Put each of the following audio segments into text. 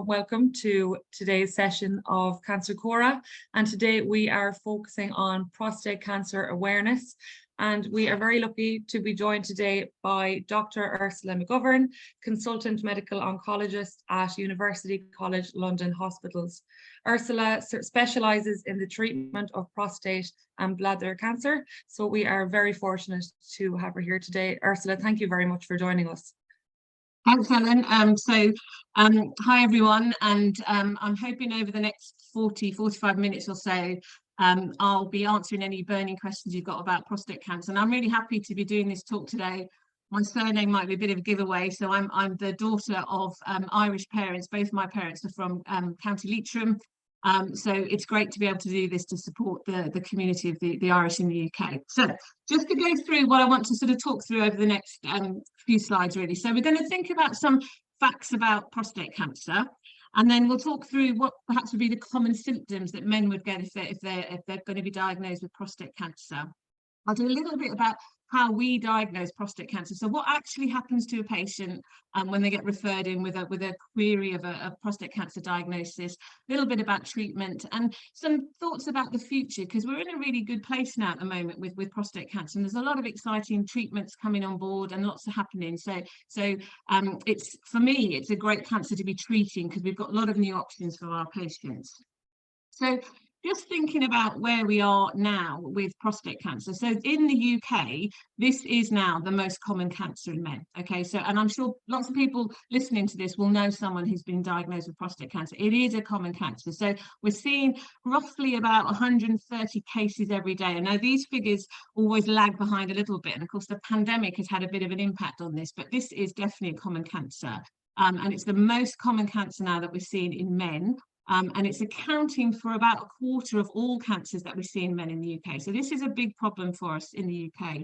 Welcome to today's session of Cancer Cora, and today we are focusing on prostate cancer awareness, and we are very lucky to be joined today by Dr Ursula McGovern, Consultant Medical Oncologist at University College London Hospitals. Ursula specialises in the treatment of prostate and bladder cancer, so we are very fortunate to have her here today. Ursula, thank you very much for joining us. Thanks, Helen. Hi everyone, and I'm hoping over the next 45 minutes or so, I'll be answering any burning questions you've got about prostate cancer. And I'm really happy to be doing this talk today. My surname might be a bit of a giveaway, so I'm the daughter of Irish parents. Both my parents are from County Leitrim. So it's great to be able to do this to support the community of the Irish in the UK. So just to go through what I want to sort of talk through over the next few slides, really. So we're going to think about some facts about prostate cancer, and then we'll talk through what perhaps would be the common symptoms that men would get if they're going to be diagnosed with prostate cancer. I'll do a little bit about how we diagnose prostate cancer. So what actually happens to a patient when they get referred in with a query of a prostate cancer diagnosis, a little bit about treatment, and some thoughts about the future, because we're in a really good place now at the moment with prostate cancer, and there's a lot of exciting treatments coming on board and lots are happening. So it's, for me, it's a great cancer to be treating because we've got a lot of new options for our patients. So just thinking about where we are now with prostate cancer. So in the UK, this is now the most common cancer in men. Okay, so, and I'm sure lots of people listening to this will know someone who's been diagnosed with prostate cancer. It is a common cancer. So we're seeing roughly about 130 cases every day. And now these figures always lag behind a little bit. And of course, the pandemic has had a bit of an impact on this, but this is definitely a common cancer. And it's the most common cancer now that we're seeing in men. And it's accounting for about a quarter of all cancers that we see in men in the UK. So this is a big problem for us in the UK.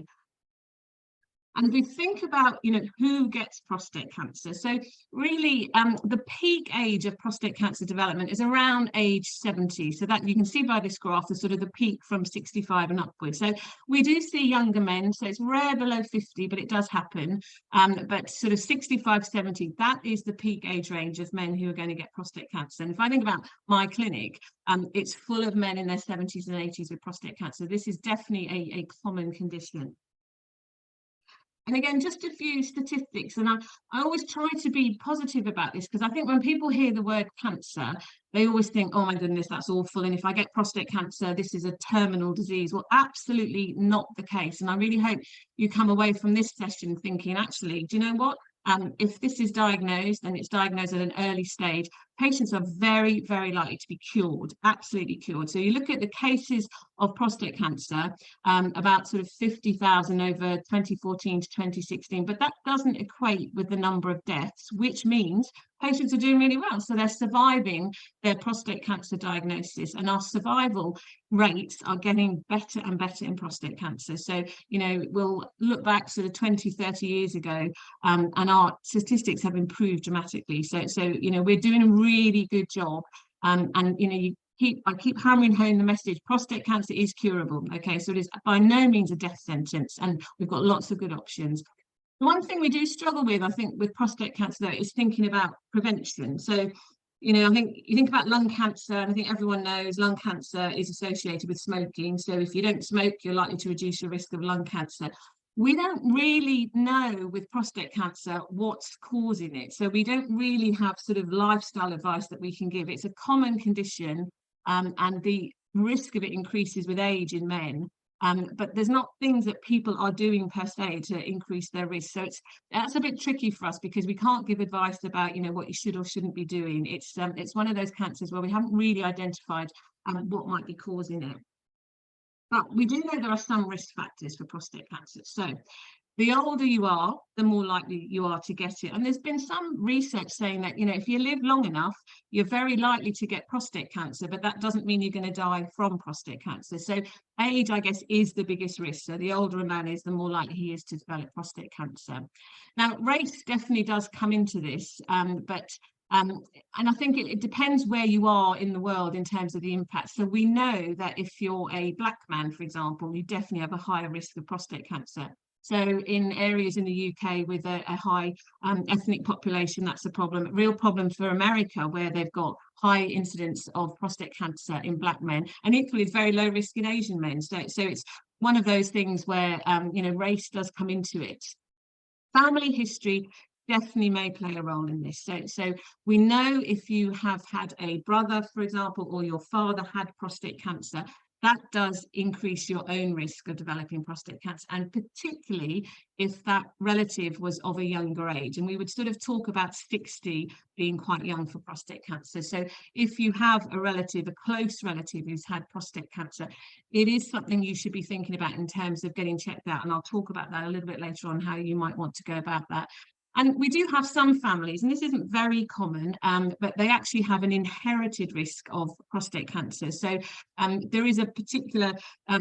And if we think about, who gets prostate cancer, so really the peak age of prostate cancer development is around age 70. So that you can see by this graph, the sort of the peak from 65 and upwards. So we do see younger men, so it's rare below 50, but it does happen. But sort of 65, 70, that is the peak age range of men who are going to get prostate cancer. And if I think about my clinic, it's full of men in their 70s and 80s with prostate cancer. This is definitely a common condition. And again, just a few statistics, and I always try to be positive about this, because I think when people hear the word cancer, they always think, oh my goodness, that's awful, and if I get prostate cancer, this is a terminal disease. Well, absolutely not the case. And I really hope you come away from this session thinking, actually, do you know what? If this is diagnosed and it's diagnosed at an early stage, patients are very, very likely to be cured, absolutely cured. So you look at the cases of prostate cancer, about sort of 50,000 over 2014 to 2016, but that doesn't equate with the number of deaths, which means patients are doing really well. So they're surviving their prostate cancer diagnosis, and our survival rates are getting better and better in prostate cancer. So, we'll look back sort of 20, 30 years ago, and our statistics have improved dramatically. So we're doing a really good job. And I keep hammering home the message: prostate cancer is curable. Okay, so it is by no means a death sentence, and we've got lots of good options. One thing we do struggle with, I think, with prostate cancer, though, is thinking about prevention. So, I think you think about lung cancer, and I think everyone knows lung cancer is associated with smoking. So if you don't smoke, you're likely to reduce your risk of lung cancer. We don't really know with prostate cancer what's causing it. So we don't really have sort of lifestyle advice that we can give. It's a common condition, and the risk of it increases with age in men. But there's not things that people are doing per se to increase their risk. So that's a bit tricky for us, because we can't give advice about, what you should or shouldn't be doing. It's one of those cancers where we haven't really identified what might be causing it. But we do know there are some risk factors for prostate cancer. So the older you are, the more likely you are to get it. And there's been some research saying that, if you live long enough, you're very likely to get prostate cancer, but that doesn't mean you're going to die from prostate cancer. So age, I guess, is the biggest risk. So the older a man is, the more likely he is to develop prostate cancer. Now, race definitely does come into this, and I think it depends where you are in the world in terms of the impact. So we know that if you're a black man, for example, you definitely have a higher risk of prostate cancer. So in areas in the UK with a high ethnic population, that's a problem. A real problem for America, where they've got high incidence of prostate cancer in Black men, and equally it's very low risk in Asian men. So it's one of those things where you know, race does come into it. Family history definitely may play a role in this. So we know if you have had a brother, for example, or your father had prostate cancer, that does increase your own risk of developing prostate cancer, and particularly if that relative was of a younger age. And we would sort of talk about 60 being quite young for prostate cancer. So if you have a relative, a close relative who's had prostate cancer, it is something you should be thinking about in terms of getting checked out. And I'll talk about that a little bit later on, how you might want to go about that. And we do have some families, and this isn't very common, but they actually have an inherited risk of prostate cancer. So there is a particular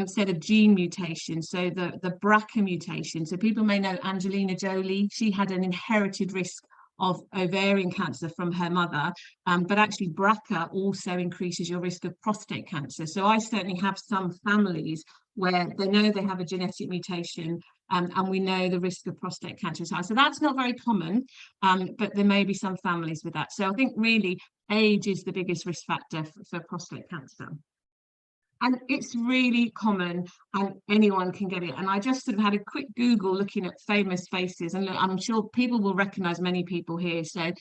set of gene mutations, so the BRCA mutation. So people may know Angelina Jolie, she had an inherited risk of ovarian cancer from her mother, but actually BRCA also increases your risk of prostate cancer. So I certainly have some families where they know they have a genetic mutation, and we know the risk of prostate cancer is high. So that's not very common, but there may be some families with that. So I think really age is the biggest risk factor for prostate cancer. And it's really common, and anyone can get it. And I just sort of had a quick Google looking at famous faces, and look, I'm sure people will recognize many people here. So,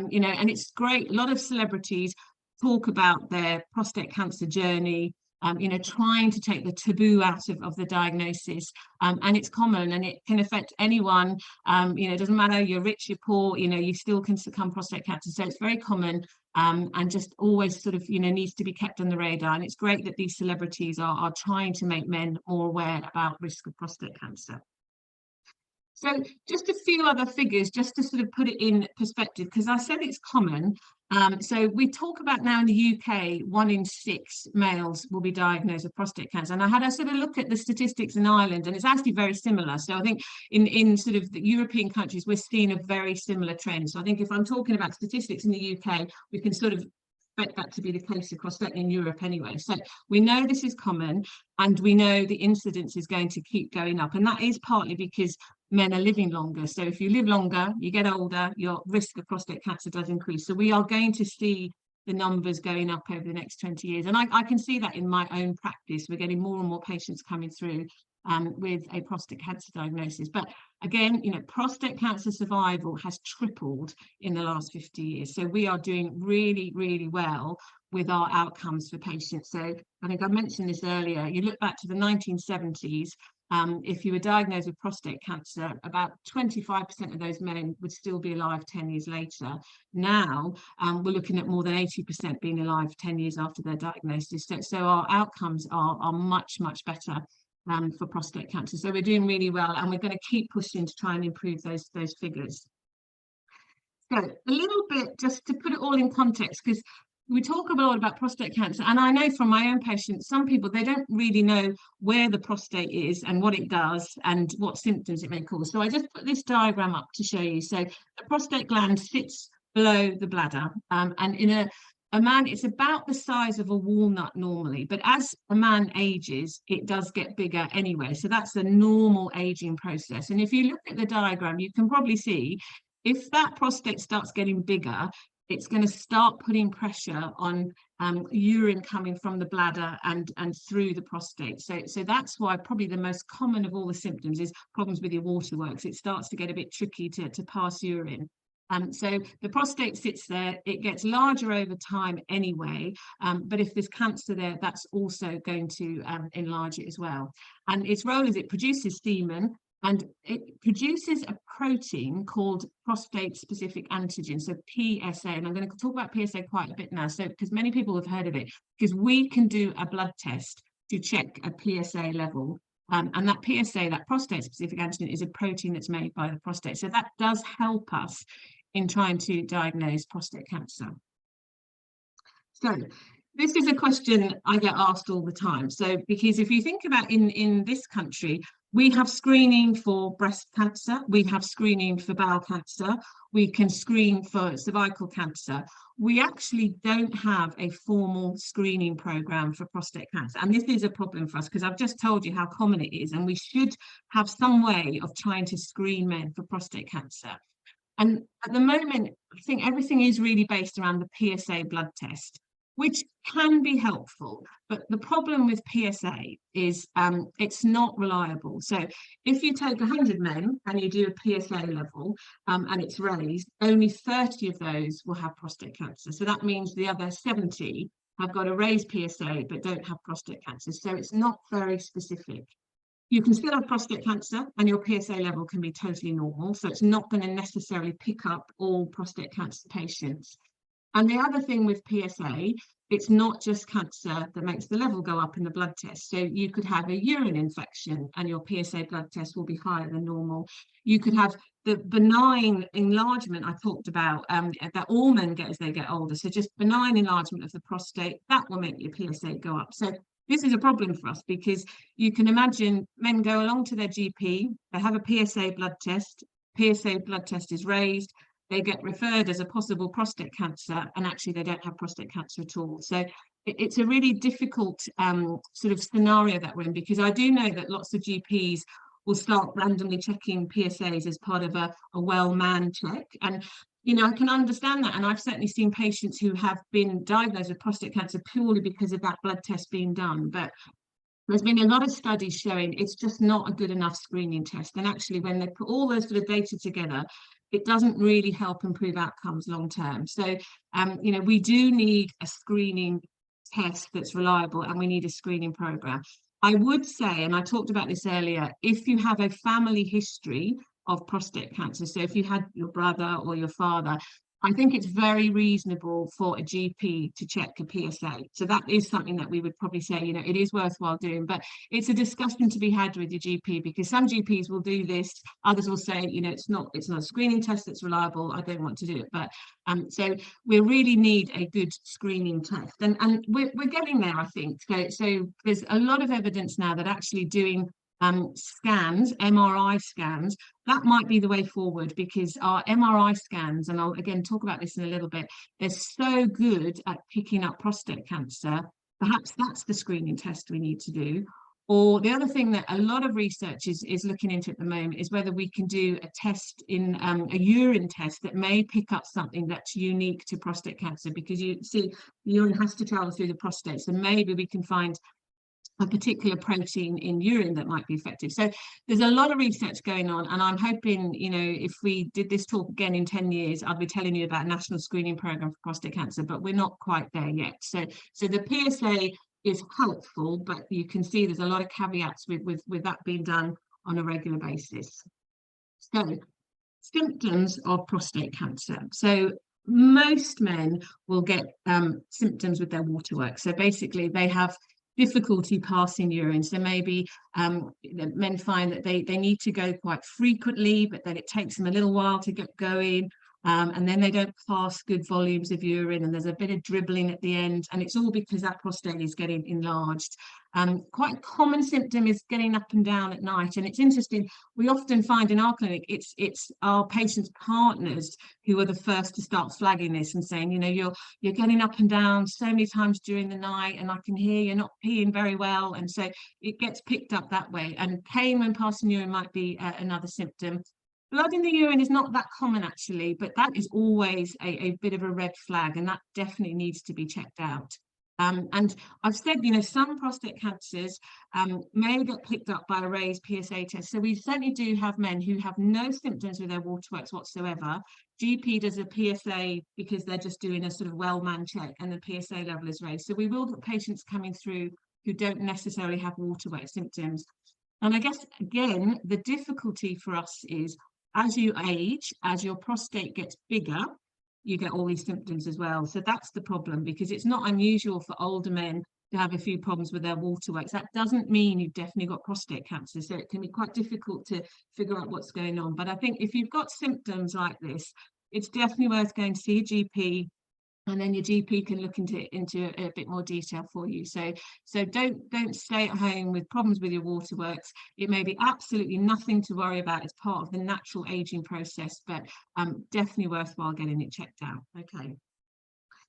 you know, and it's great. A lot of celebrities talk about their prostate cancer journey, you know, trying to take the taboo out of the diagnosis. And it's common, and it can affect anyone. You know, it doesn't matter, you're rich, you're poor, you know, you still can succumb to prostate cancer. So it's very common. And just always sort of, you know, needs to be kept on the radar. And it's great that these celebrities are trying to make men more aware about risk of prostate cancer. So just a few other figures, just to sort of put it in perspective, because I said it's common. So we talk about now in the UK, 1 in 6 males will be diagnosed with prostate cancer. And I had a sort of look at the statistics in Ireland, and it's actually very similar. So I think in sort of the European countries, we're seeing a very similar trend. So I think if I'm talking about statistics in the UK, we can sort of expect that to be the case across certainly in Europe anyway. So we know this is common, and we know the incidence is going to keep going up. And that is partly because men are living longer. So if you live longer, you get older, your risk of prostate cancer does increase. So we are going to see the numbers going up over the next 20 years. And I can see that in my own practice. We're getting more and more patients coming through with a prostate cancer diagnosis. But again, you know, prostate cancer survival has tripled in the last 50 years. So we are doing really, really well with our outcomes for patients. So I think I mentioned this earlier. You look back to the 1970s, if you were diagnosed with prostate cancer, about 25% of those men would still be alive 10 years later. Now, we're looking at more than 80% being alive 10 years after their diagnosis. So our outcomes are much, much better for prostate cancer. So we're doing really well, and we're going to keep pushing to try and improve those figures. So a little bit, just to put it all in context, because we talk a lot about prostate cancer, and I know from my own patients, some people, they don't really know where the prostate is and what it does and what symptoms it may cause. So I just put this diagram up to show you. So the prostate gland sits below the bladder, and in a man, it's about the size of a walnut normally, but as a man ages, it does get bigger anyway. So that's the normal aging process. And if you look at the diagram, you can probably see if that prostate starts getting bigger, it's going to start putting pressure on urine coming from the bladder and through the prostate. So that's why probably the most common of all the symptoms is problems with your waterworks. It starts to get a bit tricky to pass urine. So the prostate sits there, it gets larger over time anyway, but if there's cancer there, that's also going to enlarge it as well. And its role is it produces semen, and it produces a protein called prostate-specific antigen, so PSA. And I'm going to talk about PSA quite a bit now, so because many people have heard of it, because we can do a blood test to check a PSA level. And that PSA, that prostate-specific antigen, is a protein that's made by the prostate. So that does help us in trying to diagnose prostate cancer. So This is a question I get asked all the time. So, because if you think about in this country, we have screening for breast cancer, we have screening for bowel cancer, we can screen for cervical cancer. We actually don't have a formal screening program for prostate cancer. And this is a problem for us because I've just told you how common it is, and we should have some way of trying to screen men for prostate cancer. And at the moment, I think everything is really based around the PSA blood test, which can be helpful. But the problem with PSA is it's not reliable. So if you take 100 men and you do a PSA level and it's raised, only 30 of those will have prostate cancer. So that means the other 70 have got a raised PSA but don't have prostate cancer. So it's not very specific. You can still have prostate cancer and your PSA level can be totally normal. So it's not going to necessarily pick up all prostate cancer patients. And the other thing with PSA, it's not just cancer that makes the level go up in the blood test. So you could have a urine infection and your PSA blood test will be higher than normal. You could have the benign enlargement I talked about that all men get as they get older. So just benign enlargement of the prostate, that will make your PSA go up. So this is a problem for us because you can imagine men go along to their GP, they have a PSA blood test is raised, they get referred as a possible prostate cancer, and actually they don't have prostate cancer at all. So it's a really difficult sort of scenario that we're in, because I do know that lots of GPs will start randomly checking PSAs as part of a well man check. And you know, I can understand that, and I've certainly seen patients who have been diagnosed with prostate cancer purely because of that blood test being done. But there's been a lot of studies showing it's just not a good enough screening test. And actually, when they put all those sort of data together, it doesn't really help improve outcomes long term. So, you know, we do need a screening test that's reliable, and we need a screening program. I would say, and I talked about this earlier, if you have a family history of prostate cancer, so if you had your brother or your father, I think it's very reasonable for a GP to check a PSA. So that is something that we would probably say, you know, it is worthwhile doing, but it's a discussion to be had with your GP, because some GPs will do this, others will say, you know, it's not a screening test that's reliable, I don't want to do it. But so we really need a good screening test, and we're getting there, I think. So there's a lot of evidence now that actually doing scans, MRI scans, that might be the way forward, because our MRI scans, and I'll again talk about this in a little bit, they're so good at picking up prostate cancer. Perhaps that's the screening test we need to do. Or the other thing that a lot of research is looking into at the moment is whether we can do a test in a urine test that may pick up something that's unique to prostate cancer, because you see the urine has to travel through the prostate, so maybe we can find a particular protein in urine that might be effective. So there's a lot of research going on, and I'm hoping, you know, if we did this talk again in 10 years, I'll be telling you about a national screening program for prostate cancer, but we're not quite there yet. So the PSA is helpful, but you can see there's a lot of caveats with that being done on a regular basis. So symptoms of prostate cancer. So most men will get symptoms with their waterwork. So basically they have difficulty passing urine. So maybe men find that they need to go quite frequently, but then it takes them a little while to get going. And then they don't pass good volumes of urine, and there's a bit of dribbling at the end, and it's all because that prostate is getting enlarged. Quite a common symptom is getting up and down at night, and it's interesting, we often find in our clinic it's our patients' partners who are the first to start flagging this and saying, you know, you're getting up and down so many times during the night, and I can hear you're not peeing very well, and so it gets picked up that way. And pain when passing urine might be another symptom. Blood in the urine is not that common actually, but that is always a bit of a red flag, and that definitely needs to be checked out. And I've said, you know, some prostate cancers may get picked up by a raised PSA test. So we certainly do have men who have no symptoms with their waterworks whatsoever. GP does a PSA because they're just doing a sort of well man check, and the PSA level is raised. So we will get patients coming through who don't necessarily have waterwork symptoms. And I guess, again, the difficulty for us is, as you age, as your prostate gets bigger, you get all these symptoms as well. So that's the problem, because it's not unusual for older men to have a few problems with their waterworks. That doesn't mean you've definitely got prostate cancer. So it can be quite difficult to figure out what's going on. But I think if you've got symptoms like this, it's definitely worth going to see a GP, and then your GP can look into a bit more detail for you. So don't stay at home with problems with your waterworks. It may be absolutely nothing to worry about. It's part of the natural aging process, but definitely worthwhile getting it checked out. Okay.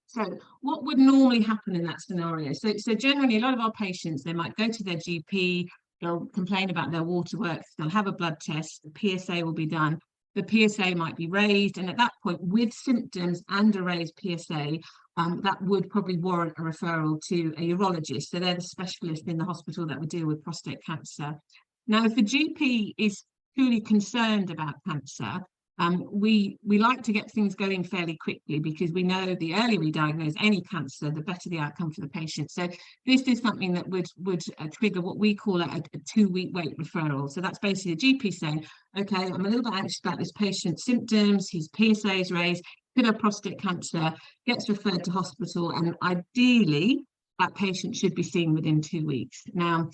So what would normally happen in that scenario? So generally, a lot of our patients, they might go to their GP, they'll complain about their waterworks, they'll have a blood test, the PSA will be done. The PSA might be raised, and at that point, with symptoms and a raised PSA, that would probably warrant a referral to a urologist. So they're the specialist in the hospital that would deal with prostate cancer. Now, if the GP is truly concerned about cancer, we like to get things going fairly quickly, because we know the earlier we diagnose any cancer, the better the outcome for the patient. So this is something that would trigger what we call a 2-week wait referral. So that's basically the GP saying, okay, I'm a little bit anxious about this patient's symptoms, his PSA is raised, could have prostate cancer, gets referred to hospital, and ideally that patient should be seen within 2 weeks. Now,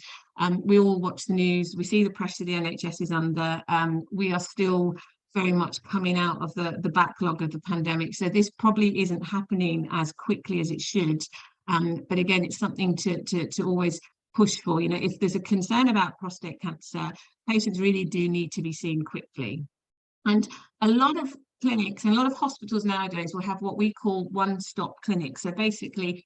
we all watch the news, we see the pressure the NHS is under. We are still very much coming out of the backlog of the pandemic. So this probably isn't happening as quickly as it should. But again, it's something to always push for. You know, if there's a concern about prostate cancer, patients really do need to be seen quickly. And a lot of clinics and a lot of hospitals nowadays will have what we call one-stop clinics. So basically,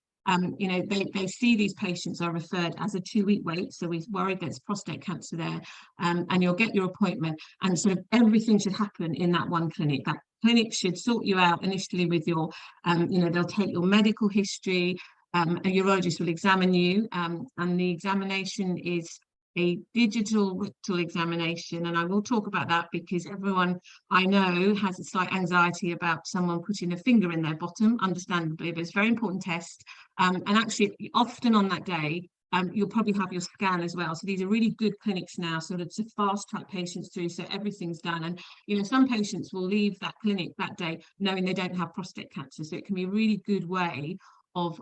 you know, they see these patients are referred as a 2-week wait. So we're worried there's prostate cancer there, and you'll get your appointment, and sort of everything should happen in that one clinic. That clinic should sort you out initially with your, you know, they'll take your medical history, a urologist will examine you, and the examination is a digital rectal examination, and I will talk about that because everyone I know has a slight anxiety about someone putting a finger in their bottom, understandably, but it's a very important test. And actually, often on that day, you'll probably have your scan as well. So these are really good clinics now, sort of to fast track patients through, so everything's done. And you know, some patients will leave that clinic that day knowing they don't have prostate cancer, so it can be a really good way of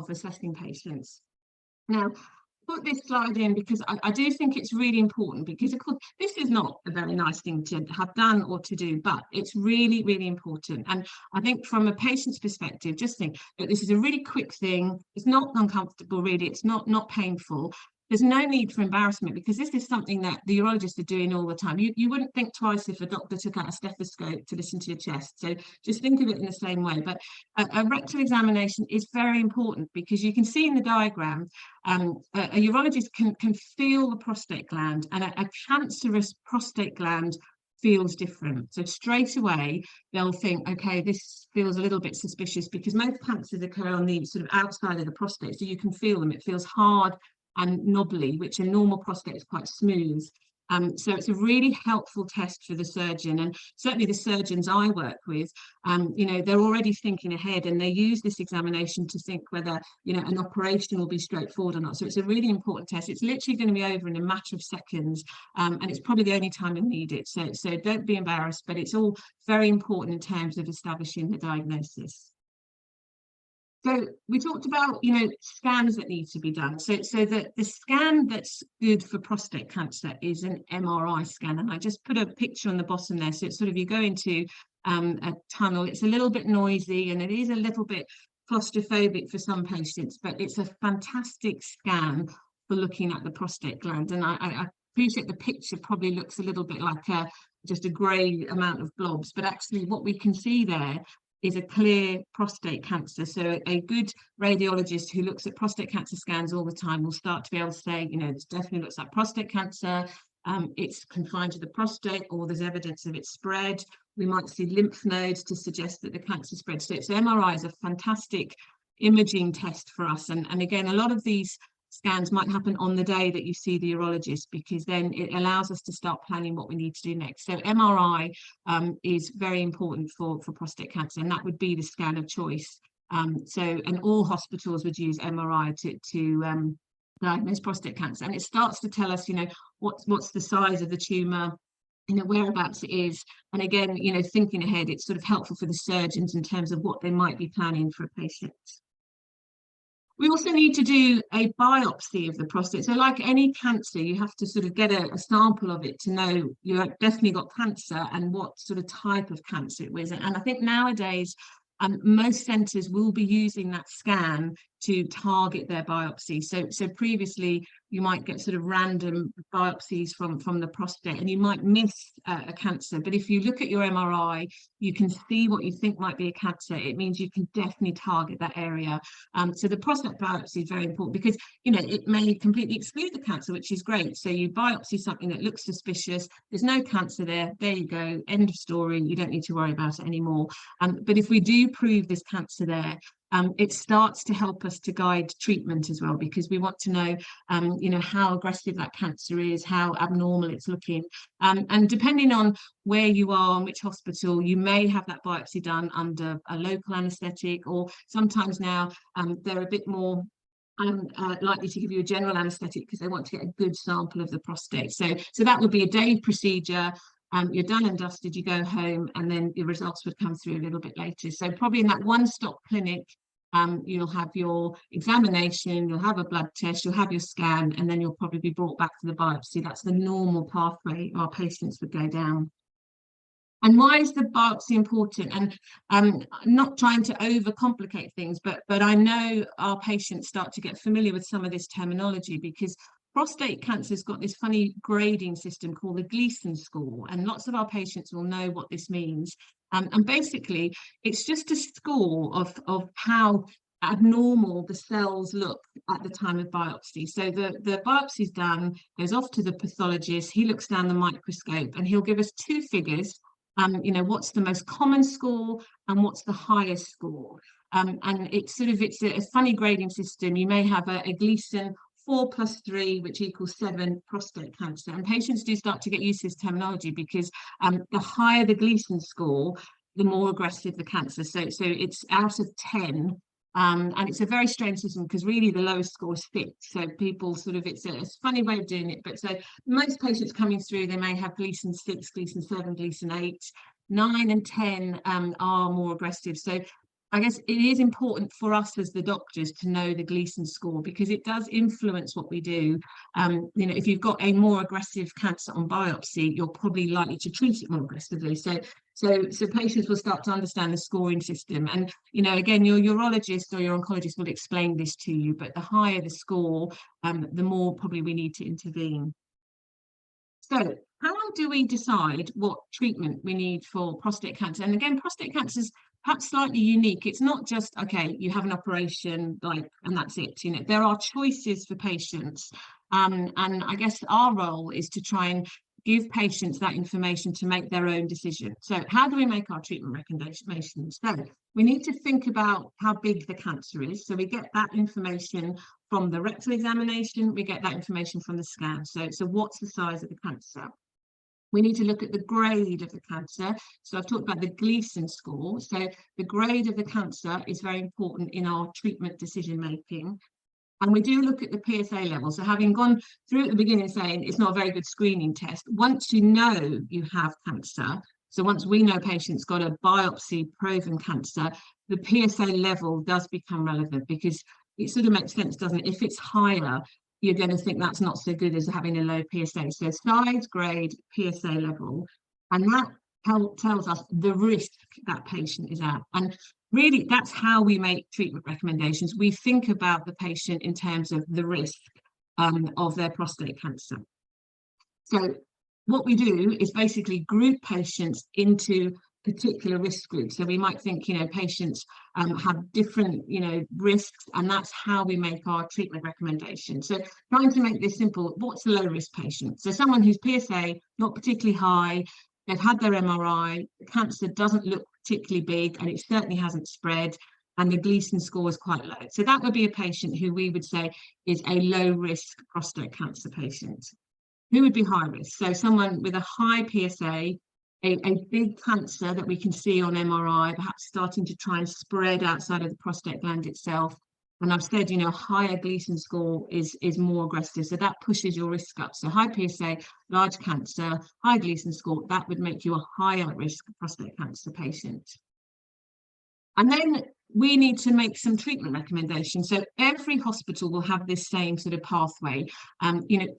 assessing patients. Now, put this slide in because I do think it's really important, because of course this is not a very nice thing to have done or to do, but it's really, really important. And I think from a patient's perspective, just think that this is a really quick thing. It's not uncomfortable, really. It's not painful. There's no need for embarrassment, because this is something that the urologists are doing all the time. You wouldn't think twice if a doctor took out a stethoscope to listen to your chest. So just think of it in the same way. But a rectal examination is very important, because you can see in the diagram, a urologist can feel the prostate gland, and a cancerous prostate gland feels different. So straight away, they'll think, okay, this feels a little bit suspicious, because most cancers occur on the sort of outside of the prostate. So you can feel them. It feels hard and knobbly, which a normal prostate is quite smooth. So it's a really helpful test for the surgeon, and certainly the surgeons I work with, you know, they're already thinking ahead, and they use this examination to think whether, you know, an operation will be straightforward or not. So it's a really important test. It's literally going to be over in a matter of seconds, and it's probably the only time you'll need it. So don't be embarrassed, but it's all very important in terms of establishing the diagnosis. So we talked about, you know, scans that need to be done. So the scan that's good for prostate cancer is an MRI scan. And I just put a picture on the bottom there. So it's sort of, you go into a tunnel. It's a little bit noisy, and it is a little bit claustrophobic for some patients, but it's a fantastic scan for looking at the prostate gland. And I appreciate the picture probably looks a little bit like just a grey amount of blobs, but actually what we can see there is a clear prostate cancer. So a good radiologist who looks at prostate cancer scans all the time will start to be able to say, you know, it definitely looks like prostate cancer, it's confined to the prostate, or there's evidence of its spread. We might see lymph nodes to suggest that the cancer spread. So MRI is a fantastic imaging test for us. And again, a lot of these scans might happen on the day that you see the urologist, because then it allows us to start planning what we need to do next. So MRI is very important for prostate cancer, and that would be the scan of choice. And all hospitals would use MRI to diagnose prostate cancer, and it starts to tell us, you know, what's the size of the tumor, you know, whereabouts it is. And again, you know, thinking ahead, it's sort of helpful for the surgeons in terms of what they might be planning for a patient. We also need to do a biopsy of the prostate. So like any cancer, you have to sort of get a sample of it to know you've definitely got cancer and what sort of type of cancer it was. And I think nowadays, most centres will be using that scan to target their biopsy. So previously you might get sort of random biopsies from the prostate, and you might miss a cancer. But if you look at your MRI, you can see what you think might be a cancer. It means you can definitely target that area. So the prostate biopsy is very important because, you know, it may completely exclude the cancer, which is great. So you biopsy something that looks suspicious, there's no cancer there, there you go, end of story, you don't need to worry about it anymore. But if we do prove there's cancer there, it starts to help us to guide treatment as well, because we want to know, you know, how aggressive that cancer is, how abnormal it's looking. And depending on where you are and which hospital, you may have that biopsy done under a local anaesthetic, or sometimes now they're a bit more likely to give you a general anaesthetic because they want to get a good sample of the prostate. So that would be a day procedure. You're done and dusted, you go home, and then your results would come through a little bit later. So probably in that one-stop clinic, you'll have your examination, you'll have a blood test, you'll have your scan, and then you'll probably be brought back to the biopsy. That's the normal pathway our patients would go down. And why is the biopsy important? And I'm not trying to overcomplicate things, but I know our patients start to get familiar with some of this terminology, because prostate cancer has got this funny grading system called the Gleason score, and lots of our patients will know what this means. And basically, it's just a score of how abnormal the cells look at the time of biopsy. So the biopsy's done, goes off to the pathologist, he looks down the microscope, and he'll give us two figures. You know, what's the most common score and what's the highest score. And it's a funny grading system. You may have a Gleason 4+3, which equals 7 prostate cancer. And patients do start to get used to this terminology, because the higher the Gleason score, the more aggressive the cancer. So it's out of 10. And it's a very strange system, because really the lowest score is 6. So people sort of, it's a funny way of doing it. But so most patients coming through, they may have Gleason 6, Gleason 7, Gleason 8. 9 and 10 are more aggressive. So I guess it is important for us as the doctors to know the Gleason score, because it does influence what we do. You know, if you've got a more aggressive cancer on biopsy, you're probably likely to treat it more aggressively. So patients will start to understand the scoring system. And, you know, again, your urologist or your oncologist will explain this to you, but the higher the score, the more probably we need to intervene. So how do we decide what treatment we need for prostate cancer? And again, prostate cancer is perhaps slightly unique. It's not just, okay, you have an operation, like, and that's it. You know, there are choices for patients. And I guess our role is to try and give patients that information to make their own decision. So how do we make our treatment recommendations? So we need to think about how big the cancer is. So we get that information from the rectal examination, we get that information from the scan. So what's the size of the cancer? We need to look at the grade of the cancer. So I've talked about the Gleason score. So the grade of the cancer is very important in our treatment decision making. And we do look at the PSA level. So having gone through at the beginning saying it's not a very good screening test, once you know you have cancer, so once we know patients got a biopsy proven cancer, the PSA level does become relevant, because it sort of makes sense, doesn't it? If it's higher, you're going to think that's not so good as having a low PSA. So size, grade, PSA level, and that tells us the risk that patient is at. And really, that's how we make treatment recommendations. We think about the patient in terms of the risk of their prostate cancer. So what we do is basically group patients into particular risk groups. So we might think, you know, patients have different, you know, risks, and that's how we make our treatment recommendations. So trying to make this simple, what's a low risk patient? So someone whose PSA not particularly high, they've had their MRI, the cancer doesn't look particularly big, and it certainly hasn't spread, and the Gleason score is quite low. So that would be a patient who we would say is a low risk prostate cancer patient. Who would be high risk? So someone with a high PSA, a big cancer that we can see on MRI, perhaps starting to try and spread outside of the prostate gland itself. And I've said, you know, higher Gleason score is more aggressive, so that pushes your risk up. So high PSA, large cancer, high Gleason score, that would make you a higher risk prostate cancer patient. And then we need to make some treatment recommendations. So every hospital will have this same sort of pathway.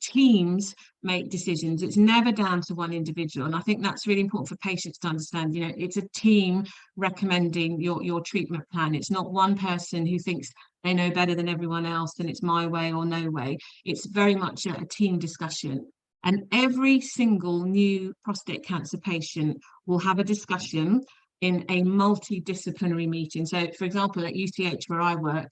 Teams make decisions. It's never down to one individual. And I think that's really important for patients to understand. It's a team recommending your treatment plan. It's not one person who thinks they know better than everyone else and it's my way or no way. It's very much a team discussion. And every single new prostate cancer patient will have a discussion in a multidisciplinary meeting. So, for example, at UCH where I work,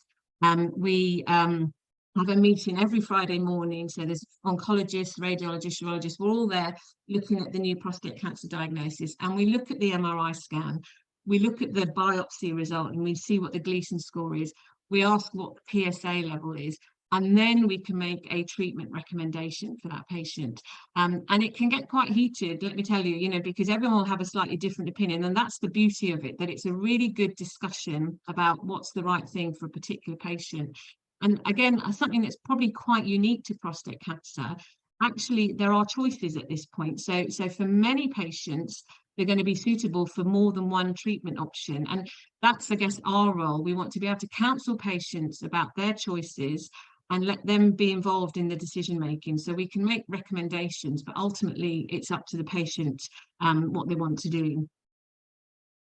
we have a meeting every Friday morning. So there's oncologists, radiologists, urologists, we're all there looking at the new prostate cancer diagnosis. And we look at the MRI scan, we look at the biopsy result, and we see what the Gleason score is. We ask what the PSA level is, and then we can make a treatment recommendation for that patient. And it can get quite heated, let me tell you, because everyone will have a slightly different opinion. And that's the beauty of it, that it's a really good discussion about what's the right thing for a particular patient. And again, something that's probably quite unique to prostate cancer, actually, there are choices at this point. So for many patients, they're going to be suitable for more than one treatment option. And that's, I guess, our role. We want to be able to counsel patients about their choices and let them be involved in the decision making. So we can make recommendations, but ultimately it's up to the patient what they want to do.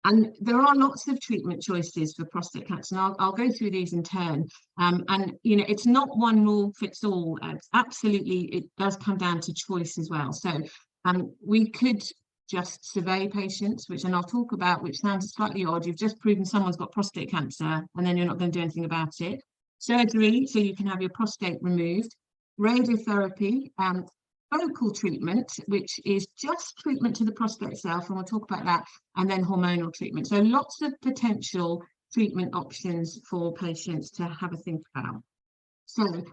And there are lots of treatment choices for prostate cancer, and I'll go through these in turn. It's not one rule fits all. Absolutely, it does come down to choice as well. So we could just survey patients, and I'll talk about, which sounds slightly odd. You've just proven someone's got prostate cancer, and then you're not going to do anything about it. Surgery, so you can have your prostate removed. Radiotherapy, focal treatment, which is just treatment to the prostate itself, and we'll talk about that, and then hormonal treatment. So lots of potential treatment options for patients to have a think about. So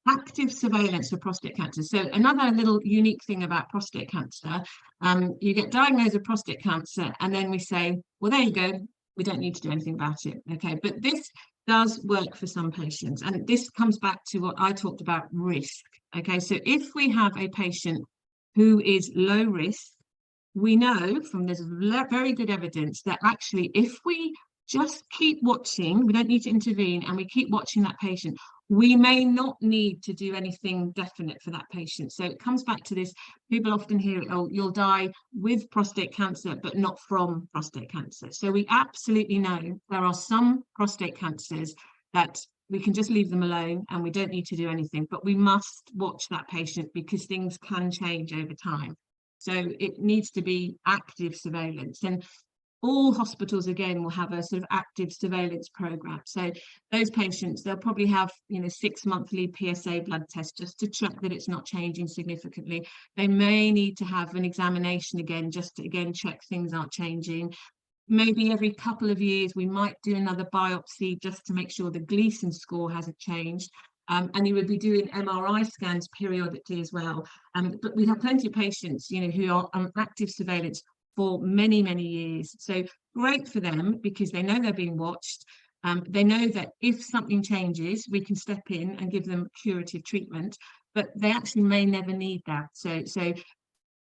active surveillance for prostate cancer. So another little unique thing about prostate cancer, you get diagnosed with prostate cancer, and then we say, well, there you go, we don't need to do anything about it. Okay, but this does work for some patients, and this comes back to what I talked about, risk. Okay, so if we have a patient who is low risk, we know from this very good evidence that actually if we just keep watching, we don't need to intervene, and we keep watching that patient, we may not need to do anything definite for that patient. So it comes back to this, people often hear, oh, you'll die with prostate cancer, but not from prostate cancer. So we absolutely know there are some prostate cancers that we can just leave them alone and we don't need to do anything, but we must watch that patient because things can change over time. So it needs to be active surveillance. And all hospitals, again, will have a sort of active surveillance program. So those patients, they'll probably have, 6 monthly PSA blood tests just to check that it's not changing significantly. They may need to have an examination again, just to, again, check things aren't changing. Maybe every couple of years, we might do another biopsy just to make sure the Gleason score hasn't changed. And you would be doing MRI scans periodically as well. But we have plenty of patients, who are on active surveillance for many, many years. So great for them because they know they're being watched. They know that if something changes, we can step in and give them curative treatment, but they actually may never need that. So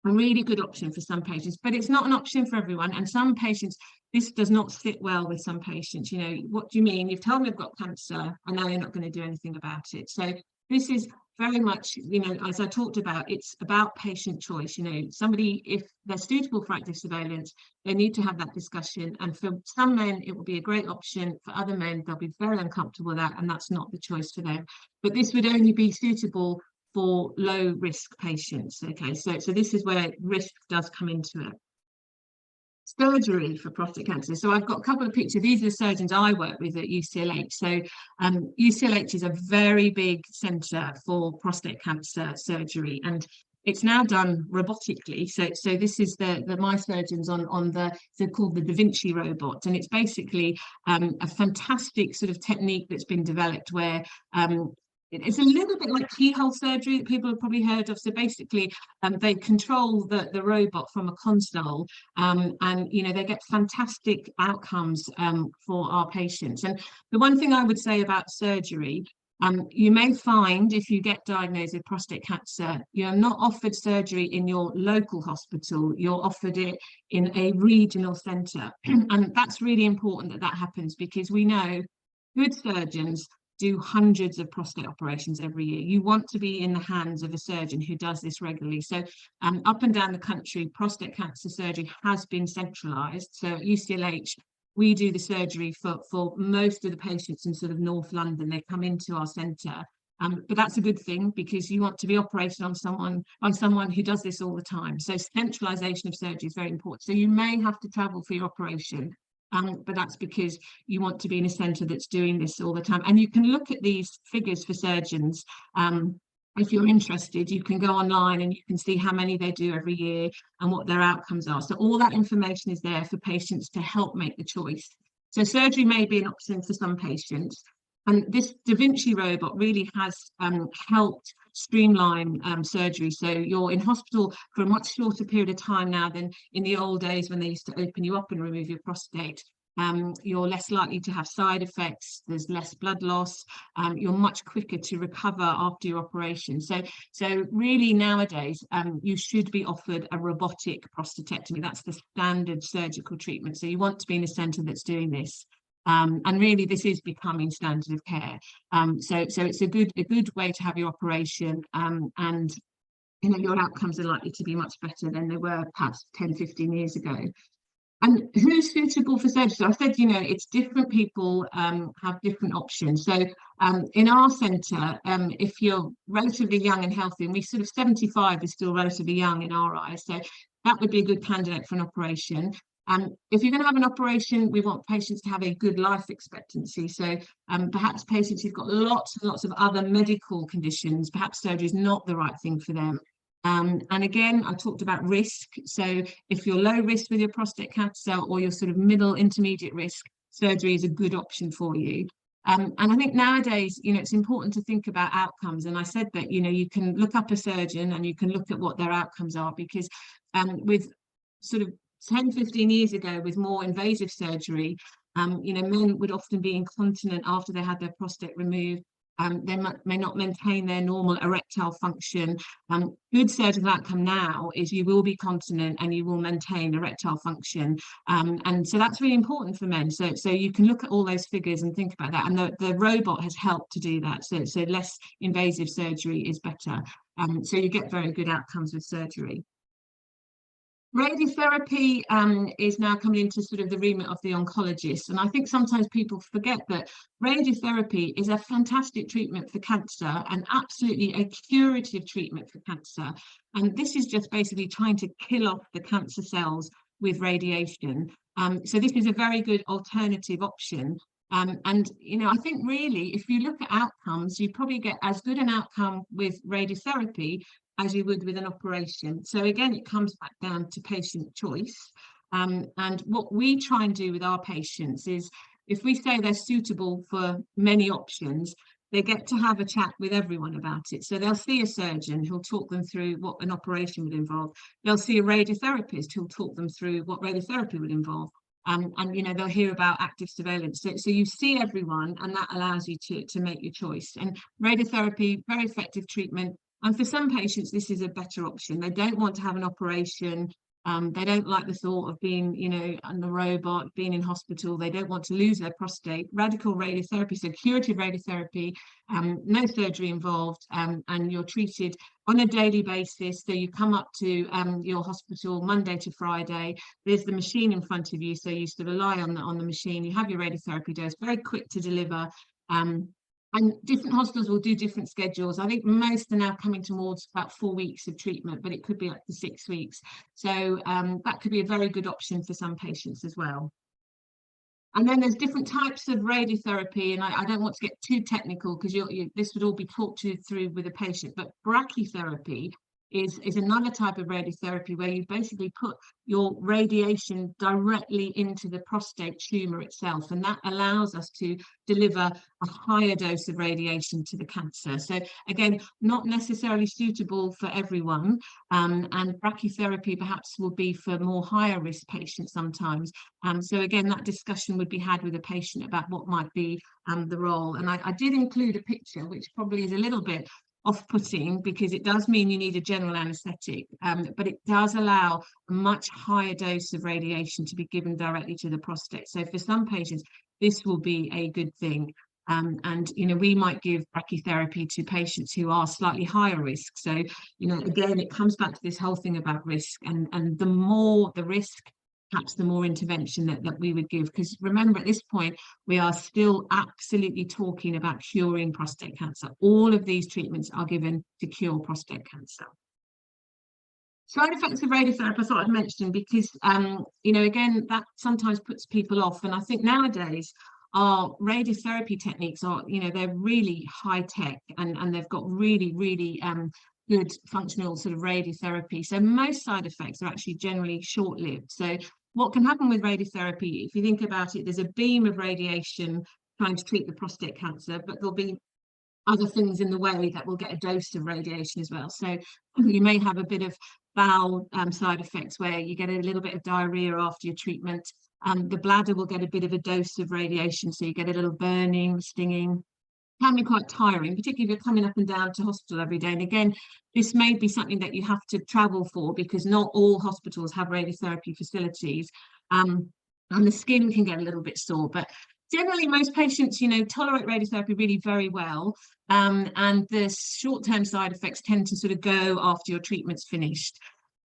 a really good option for some patients, but it's not an option for everyone. And some patients, this does not sit well with some patients. What do you mean? You've told me I've got cancer, and now you're not going to do anything about it. So this is very much, as I talked about, it's about patient choice. Somebody, if they're suitable for active surveillance, they need to have that discussion. And for some men, it will be a great option. For other men, they'll be very uncomfortable with that, and that's not the choice for them. But this would only be suitable for low risk patients. Okay, so this is where risk does come into it. Surgery for prostate cancer. So I've got a couple of pictures. These are the surgeons I work with at UCLH. So UCLH is a very big centre for prostate cancer surgery, and it's now done robotically. So this is my surgeons on they're called the Da Vinci robot, and it's basically a fantastic sort of technique that's been developed where it's a little bit like keyhole surgery that people have probably heard of. So basically, they control the robot from a console, and they get fantastic outcomes for our patients. And the one thing I would say about surgery, You may find if you get diagnosed with prostate cancer, you're not offered surgery in your local hospital, you're offered it in a regional centre. And that's really important that that happens, because we know good surgeons do hundreds of prostate operations every year. You want to be in the hands of a surgeon who does this regularly. So up and down the country, prostate cancer surgery has been centralised. So at UCLH, we do the surgery for most of the patients in sort of North London. They come into our centre. But that's a good thing, because you want to be operating on someone who does this all the time. So centralisation of surgery is very important. So you may have to travel for your operation, but that's because you want to be in a centre that's doing this all the time. And you can look at these figures for surgeons. If you're interested, you can go online and you can see how many they do every year and what their outcomes are. So all that information is there for patients to help make the choice. So surgery may be an option for some patients. And this Da Vinci robot really has helped streamline surgery. So you're in hospital for a much shorter period of time now than in the old days when they used to open you up and remove your prostate. You're less likely to have side effects, there's less blood loss, you're much quicker to recover after your operation. So really nowadays, you should be offered a robotic prostatectomy. That's the standard surgical treatment. So you want to be in a centre that's doing this. And really this is becoming standard of care. So it's a good way to have your operation, and your outcomes are likely to be much better than they were perhaps 10-15 years ago. And who's suitable for surgery? So I said, it's different people have different options. So in our centre, if you're relatively young and healthy, and we sort of 75 is still relatively young in our eyes, so that would be a good candidate for an operation. If you're going to have an operation, we want patients to have a good life expectancy. So perhaps patients who've got lots and lots of other medical conditions, perhaps surgery is not the right thing for them. And again, I talked about risk. So if you're low risk with your prostate cancer, or you're sort of middle intermediate risk, surgery is a good option for you. And I think nowadays, it's important to think about outcomes. And I said that, you can look up a surgeon and you can look at what their outcomes are, because with sort of 10-15 years ago, with more invasive surgery, men would often be incontinent after they had their prostate removed. They may not maintain their normal erectile function. Good surgical outcome now is you will be continent and you will maintain erectile function. And so that's really important for men. So you can look at all those figures and think about that. And the robot has helped to do that. So less invasive surgery is better. So you get very good outcomes with surgery. Radiotherapy is now coming into sort of the remit of the oncologist, and I think sometimes people forget that radiotherapy is a fantastic treatment for cancer and absolutely a curative treatment for cancer. And this is just basically trying to kill off the cancer cells with radiation. So this is a very good alternative option. And I think really, if you look at outcomes, you probably get as good an outcome with radiotherapy as you would with an operation. So again, it comes back down to patient choice. And what we try and do with our patients is, if we say they're suitable for many options, they get to have a chat with everyone about it. So they'll see a surgeon who'll talk them through what an operation would involve. They'll see a radiotherapist who'll talk them through what radiotherapy would involve. And they'll hear about active surveillance. So you see everyone, and that allows you to make your choice. And radiotherapy, very effective treatment. And for some patients, this is a better option. They don't want to have an operation. They don't like the thought of being, on the robot, being in hospital. They don't want to lose their prostate. Radical radiotherapy, so curative radiotherapy, no surgery involved, and you're treated on a daily basis. So you come up to your hospital Monday to Friday. There's the machine in front of you, so you sort of lie on the machine. You have your radiotherapy dose, very quick to deliver. And different hospitals will do different schedules. I think most are now coming towards about 4 weeks of treatment, but it could be up to 6 weeks. So that could be a very good option for some patients as well. And then there's different types of radiotherapy, and I don't want to get too technical, because this would all be talked to through with a patient, but brachytherapy is another type of radiotherapy where you basically put your radiation directly into the prostate tumour itself, and that allows us to deliver a higher dose of radiation to the cancer. So again, not necessarily suitable for everyone, and brachytherapy perhaps will be for more higher risk patients sometimes. So again, that discussion would be had with a patient about what might be the role. And I did include a picture which probably is a little bit off-putting, because it does mean you need a general anaesthetic, but it does allow a much higher dose of radiation to be given directly to the prostate. So for some patients, this will be a good thing. And, you know, we might give brachytherapy to patients who are slightly higher risk. So, you know, again, it comes back to this whole thing about risk, and the more the risk, perhaps the more intervention that we would give. Because remember, at this point, we are still absolutely talking about curing prostate cancer. All of these treatments are given to cure prostate cancer. Side effects of radiotherapy, I thought I'd mention, because, you know, again, that sometimes puts people off. And I think nowadays, our radiotherapy techniques are, you know, they're really high tech, and they've got really, really good functional sort of radiotherapy. So most side effects are actually generally short-lived. So what can happen with radiotherapy, if you think about it, there's a beam of radiation trying to treat the prostate cancer, but there'll be other things in the way that will get a dose of radiation as well. So you may have a bit of bowel side effects where you get a little bit of diarrhea after your treatment. The bladder will get a bit of a dose of radiation, so you get a little burning, stinging. Can be quite tiring, particularly if you're coming up and down to hospital every day. And again, this may be something that you have to travel for, because not all hospitals have radiotherapy facilities, and the skin can get a little bit sore. But generally, most patients, you know, tolerate radiotherapy really very well, and the short-term side effects tend to sort of go after your treatment's finished.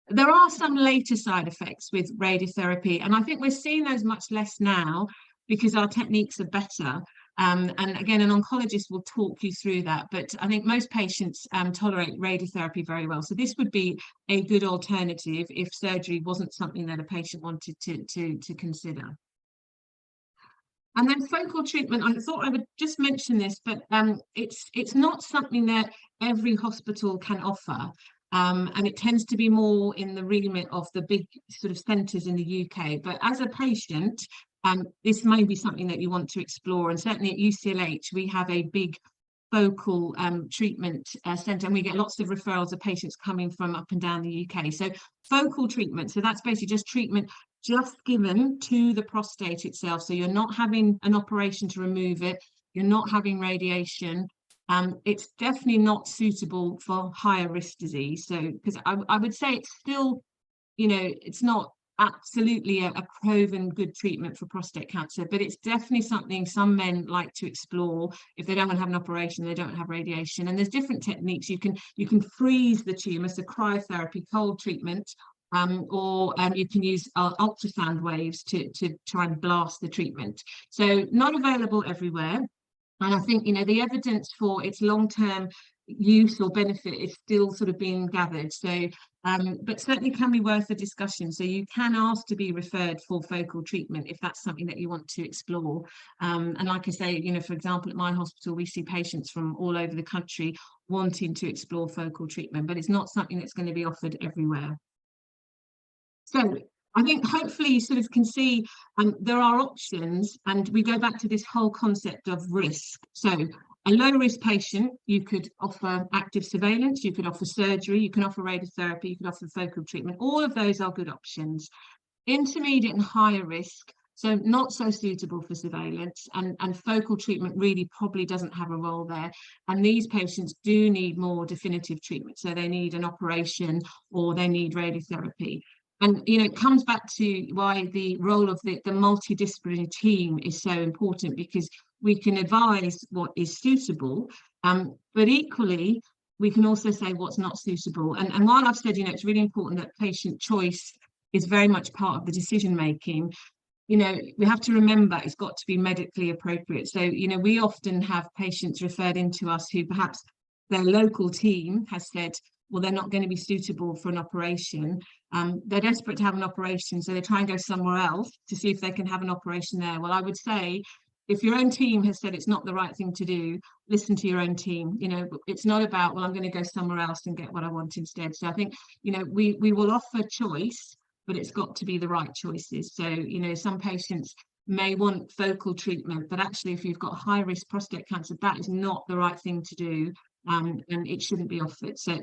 There are some later side effects with radiotherapy, and I think we're seeing those much less now because our techniques are better. And again, an oncologist will talk you through that, but I think most patients tolerate radiotherapy very well. So this would be a good alternative if surgery wasn't something that a patient wanted to consider. And then focal treatment, I thought I would just mention this, but it's not something that every hospital can offer. And it tends to be more in the remit of the big sort of centres in the UK. But as a patient, this may be something that you want to explore. And certainly at UCLH, we have a big focal treatment centre, and we get lots of referrals of patients coming from up and down the UK. So focal treatment, so that's basically just treatment just given to the prostate itself. So you're not having an operation to remove it, you're not having radiation. It's definitely not suitable for higher risk disease. So, because I would say it's still, you know, it's not absolutely a proven good treatment for prostate cancer, but it's definitely something some men like to explore if they don't want to have an operation, they don't have radiation. And there's different techniques. You can freeze the tumor, so cryotherapy, cold treatment, or you can use ultrasound waves to try and blast the treatment. So not available everywhere. And I think, you know, the evidence for its long-term use or benefit is still sort of being gathered. So, but certainly can be worth a discussion. So you can ask to be referred for focal treatment if that's something that you want to explore. And like I say, you know, for example, at my hospital, we see patients from all over the country wanting to explore focal treatment, but it's not something that's going to be offered everywhere. So I think hopefully you sort of can see there are options, and we go back to this whole concept of risk. So a low-risk patient, you could offer active surveillance, you could offer surgery, you can offer radiotherapy, you could offer focal treatment. All of those are good options. Intermediate and higher risk, so not so suitable for surveillance, and focal treatment really probably doesn't have a role there. And these patients do need more definitive treatment. So they need an operation or they need radiotherapy. And, you know, it comes back to why the role of the multidisciplinary team is so important, because we can advise what is suitable, but equally, we can also say what's not suitable. And while I've said, you know, it's really important that patient choice is very much part of the decision making, you know, we have to remember it's got to be medically appropriate. So, you know, we often have patients referred into us who perhaps their local team has said, well, they're not going to be suitable for an operation. They're desperate to have an operation, so they try and go somewhere else to see if they can have an operation there. Well, I would say if your own team has said it's not the right thing to do, listen to your own team. You know, it's not about, well, I'm going to go somewhere else and get what I want instead. So I think, you know, we will offer choice, but it's got to be the right choices. So, you know, some patients may want focal treatment, but actually if you've got high risk prostate cancer, that is not the right thing to do, and it shouldn't be offered. So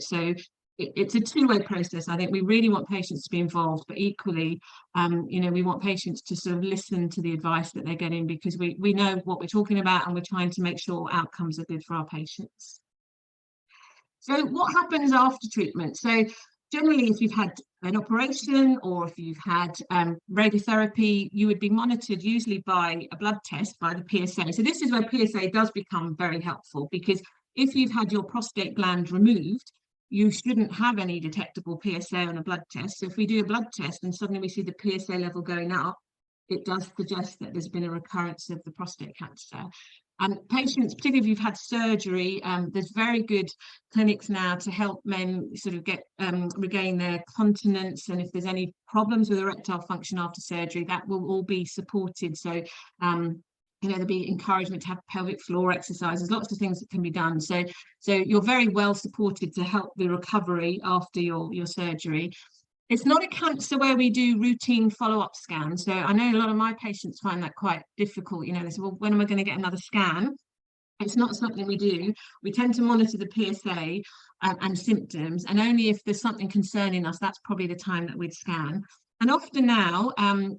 it's a two-way process. I think we really want patients to be involved, but equally, you know, we want patients to sort of listen to the advice that they're getting, because we know what we're talking about, and we're trying to make sure outcomes are good for our patients. So what happens after treatment? So generally, if you've had an operation or if you've had radiotherapy, you would be monitored usually by a blood test, by the PSA. So this is where PSA does become very helpful, because if you've had your prostate gland removed, you shouldn't have any detectable PSA on a blood test. So if we do a blood test and suddenly we see the PSA level going up, it does suggest that there's been a recurrence of the prostate cancer. Patients, particularly if you've had surgery, there's very good clinics now to help men sort of get regain their continence, and if there's any problems with erectile function after surgery, that will all be supported. So you know, there'll be encouragement to have pelvic floor exercises, lots of things that can be done. So you're very well supported to help the recovery after your surgery. It's not a cancer where we do routine follow-up scans. So I know a lot of my patients find that quite difficult. You know, they say, well, when am I going to get another scan? It's not something we do. We tend to monitor the PSA and symptoms, and only if there's something concerning us, that's probably the time that we'd scan. And often now,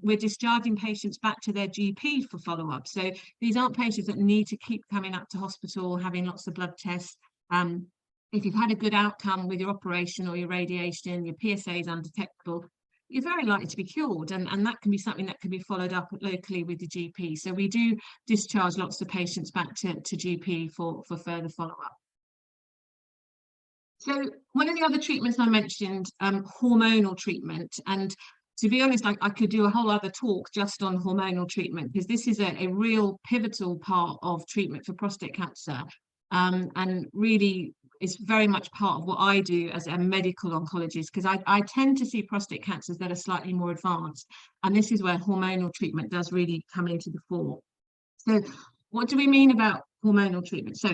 we're discharging patients back to their GP for follow-up. So these aren't patients that need to keep coming up to hospital, having lots of blood tests. If you've had a good outcome with your operation or your radiation, your PSA is undetectable, you're very likely to be cured. And that can be something that can be followed up locally with the GP. So we do discharge lots of patients back to GP for further follow-up. So one of the other treatments I mentioned, hormonal treatment. And to be honest, I could do a whole other talk just on hormonal treatment, because this is a real pivotal part of treatment for prostate cancer, and really is very much part of what I do as a medical oncologist, because I tend to see prostate cancers that are slightly more advanced, and this is where hormonal treatment does really come into the fore. So what do we mean about hormonal treatment? So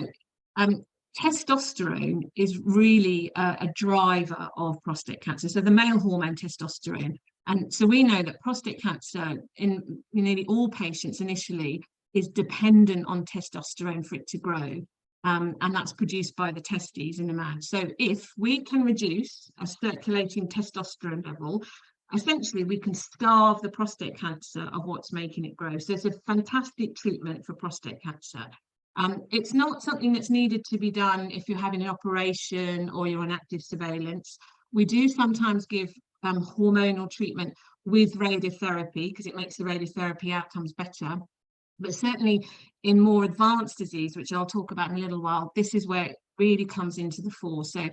testosterone is really a driver of prostate cancer, so the male hormone testosterone. And so we know that prostate cancer in nearly all patients initially is dependent on testosterone for it to grow. And that's produced by the testes in the man. So if we can reduce a circulating testosterone level, essentially we can starve the prostate cancer of what's making it grow. So it's a fantastic treatment for prostate cancer. It's not something that's needed to be done if you're having an operation or you're on active surveillance. We do sometimes give hormonal treatment with radiotherapy, because it makes the radiotherapy outcomes better. But certainly in more advanced disease, which I'll talk about in a little while, this is where it really comes into the fore. So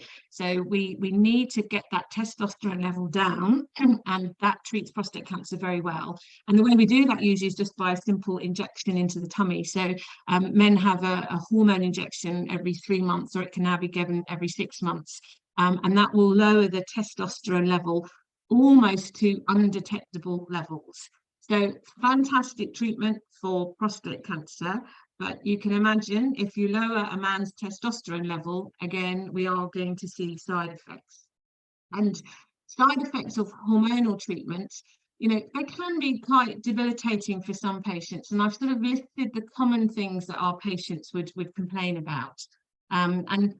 we need to get that testosterone level down, and that treats prostate cancer very well. And the way we do that usually is just by a simple injection into the tummy. So men have a hormone injection every 3 months, or it can now be given every 6 months. And that will lower the testosterone level almost to undetectable levels. So fantastic treatment for prostate cancer, but you can imagine if you lower a man's testosterone level, again, we are going to see side effects. And side effects of hormonal treatments, you know, they can be quite debilitating for some patients. And I've sort of listed the common things that our patients would complain about. And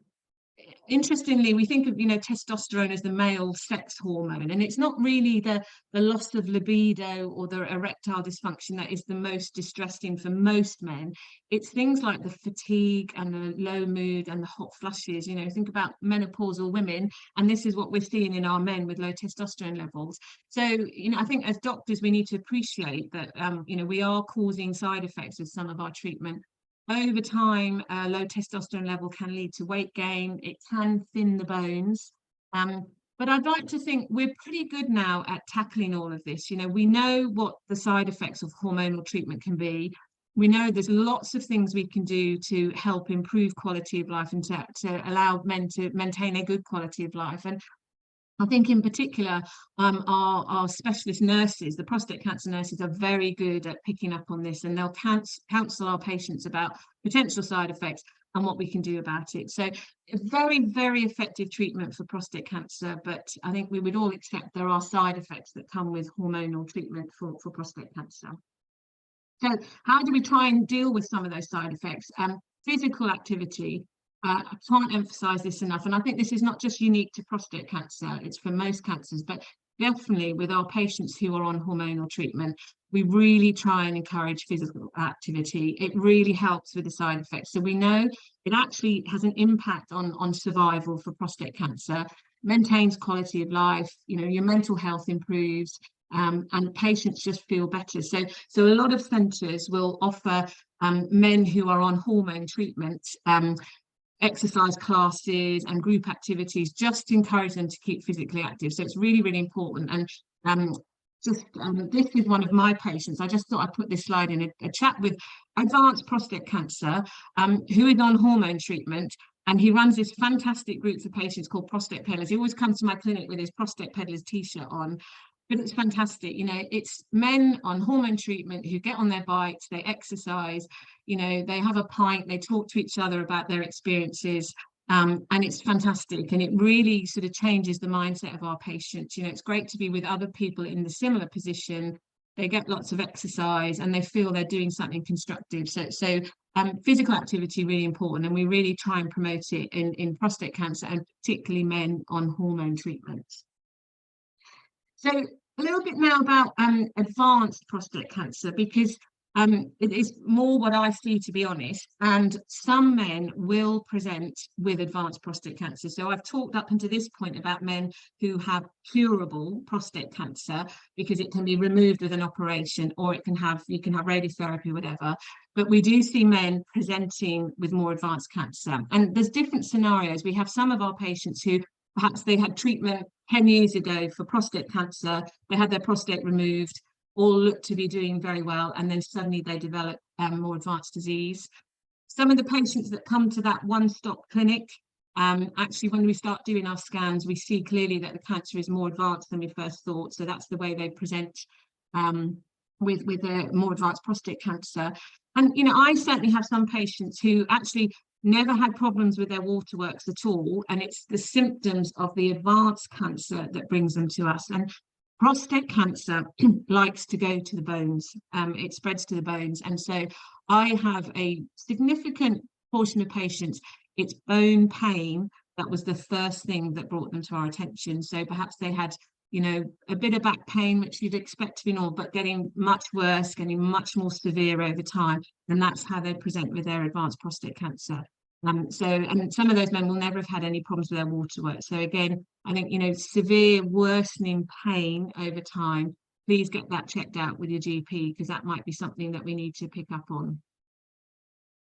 interestingly, we think of, you know, testosterone as the male sex hormone, and it's not really the loss of libido or the erectile dysfunction that is the most distressing for most men. It's things like the fatigue and the low mood and the hot flushes. You know, think about menopausal women, and this is what we're seeing in our men with low testosterone levels. So, you know, I think as doctors, we need to appreciate that, you know, we are causing side effects with some of our treatment. Over time, low testosterone level can lead to weight gain. It can thin the bones. But I'd like to think we're pretty good now at tackling all of this. You know, we know what the side effects of hormonal treatment can be. We know there's lots of things we can do to help improve quality of life and to allow men to maintain a good quality of life. And I think in particular, our specialist nurses, the prostate cancer nurses, are very good at picking up on this, and they'll counsel our patients about potential side effects and what we can do about it. So a very, very effective treatment for prostate cancer, but I think we would all accept there are side effects that come with hormonal treatment for prostate cancer. So how do we try and deal with some of those side effects? Physical activity. I can't emphasize this enough, and I think this is not just unique to prostate cancer, it's for most cancers, but definitely with our patients who are on hormonal treatment, we really try and encourage physical activity. It really helps with the side effects. So we know it actually has an impact on survival for prostate cancer, maintains quality of life, your mental health improves, and patients just feel better. So a lot of centres will offer men who are on hormone treatment exercise classes and group activities, just to encourage them to keep physically active. So it's really, really important. And this is one of my patients. I just thought I'd put this slide in, a chap with advanced prostate cancer who is on hormone treatment, and he runs this fantastic group for patients called Prostate Peddlers. He always comes to my clinic with his Prostate Peddlers t-shirt on. But it's fantastic, it's men on hormone treatment who get on their bikes, they exercise, they have a pint, they talk to each other about their experiences, and it's fantastic. And it really sort of changes the mindset of our patients. It's great to be with other people in the similar position. They get lots of exercise and they feel they're doing something constructive. So physical activity, really important. And we really try and promote it in prostate cancer, and particularly men on hormone treatments. So a little bit now about advanced prostate cancer, because it is more what I see, to be honest, and some men will present with advanced prostate cancer. So I've talked up until this point about men who have curable prostate cancer, because it can be removed with an operation, or you can have radiotherapy, whatever. But we do see men presenting with more advanced cancer, and there's different scenarios. We have some of our patients who perhaps they had treatment 10 years ago for prostate cancer, they had their prostate removed, all looked to be doing very well, and then suddenly they develop more advanced disease. Some of the patients that come to that one-stop clinic, actually when we start doing our scans, we see clearly that the cancer is more advanced than we first thought. So that's the way they present with a more advanced prostate cancer. And I certainly have some patients who actually never had problems with their waterworks at all, and it's the symptoms of the advanced cancer that brings them to us. And prostate cancer likes to go to the bones, it spreads to the bones, and so I have a significant portion of patients, it's bone pain that was the first thing that brought them to our attention. So perhaps they had a bit of back pain, which you'd expect to be normal, but getting much worse, getting much more severe over time. And that's how they present with their advanced prostate cancer. And some of those men will never have had any problems with their waterwork. So again, I think, severe worsening pain over time, please get that checked out with your GP, because that might be something that we need to pick up on.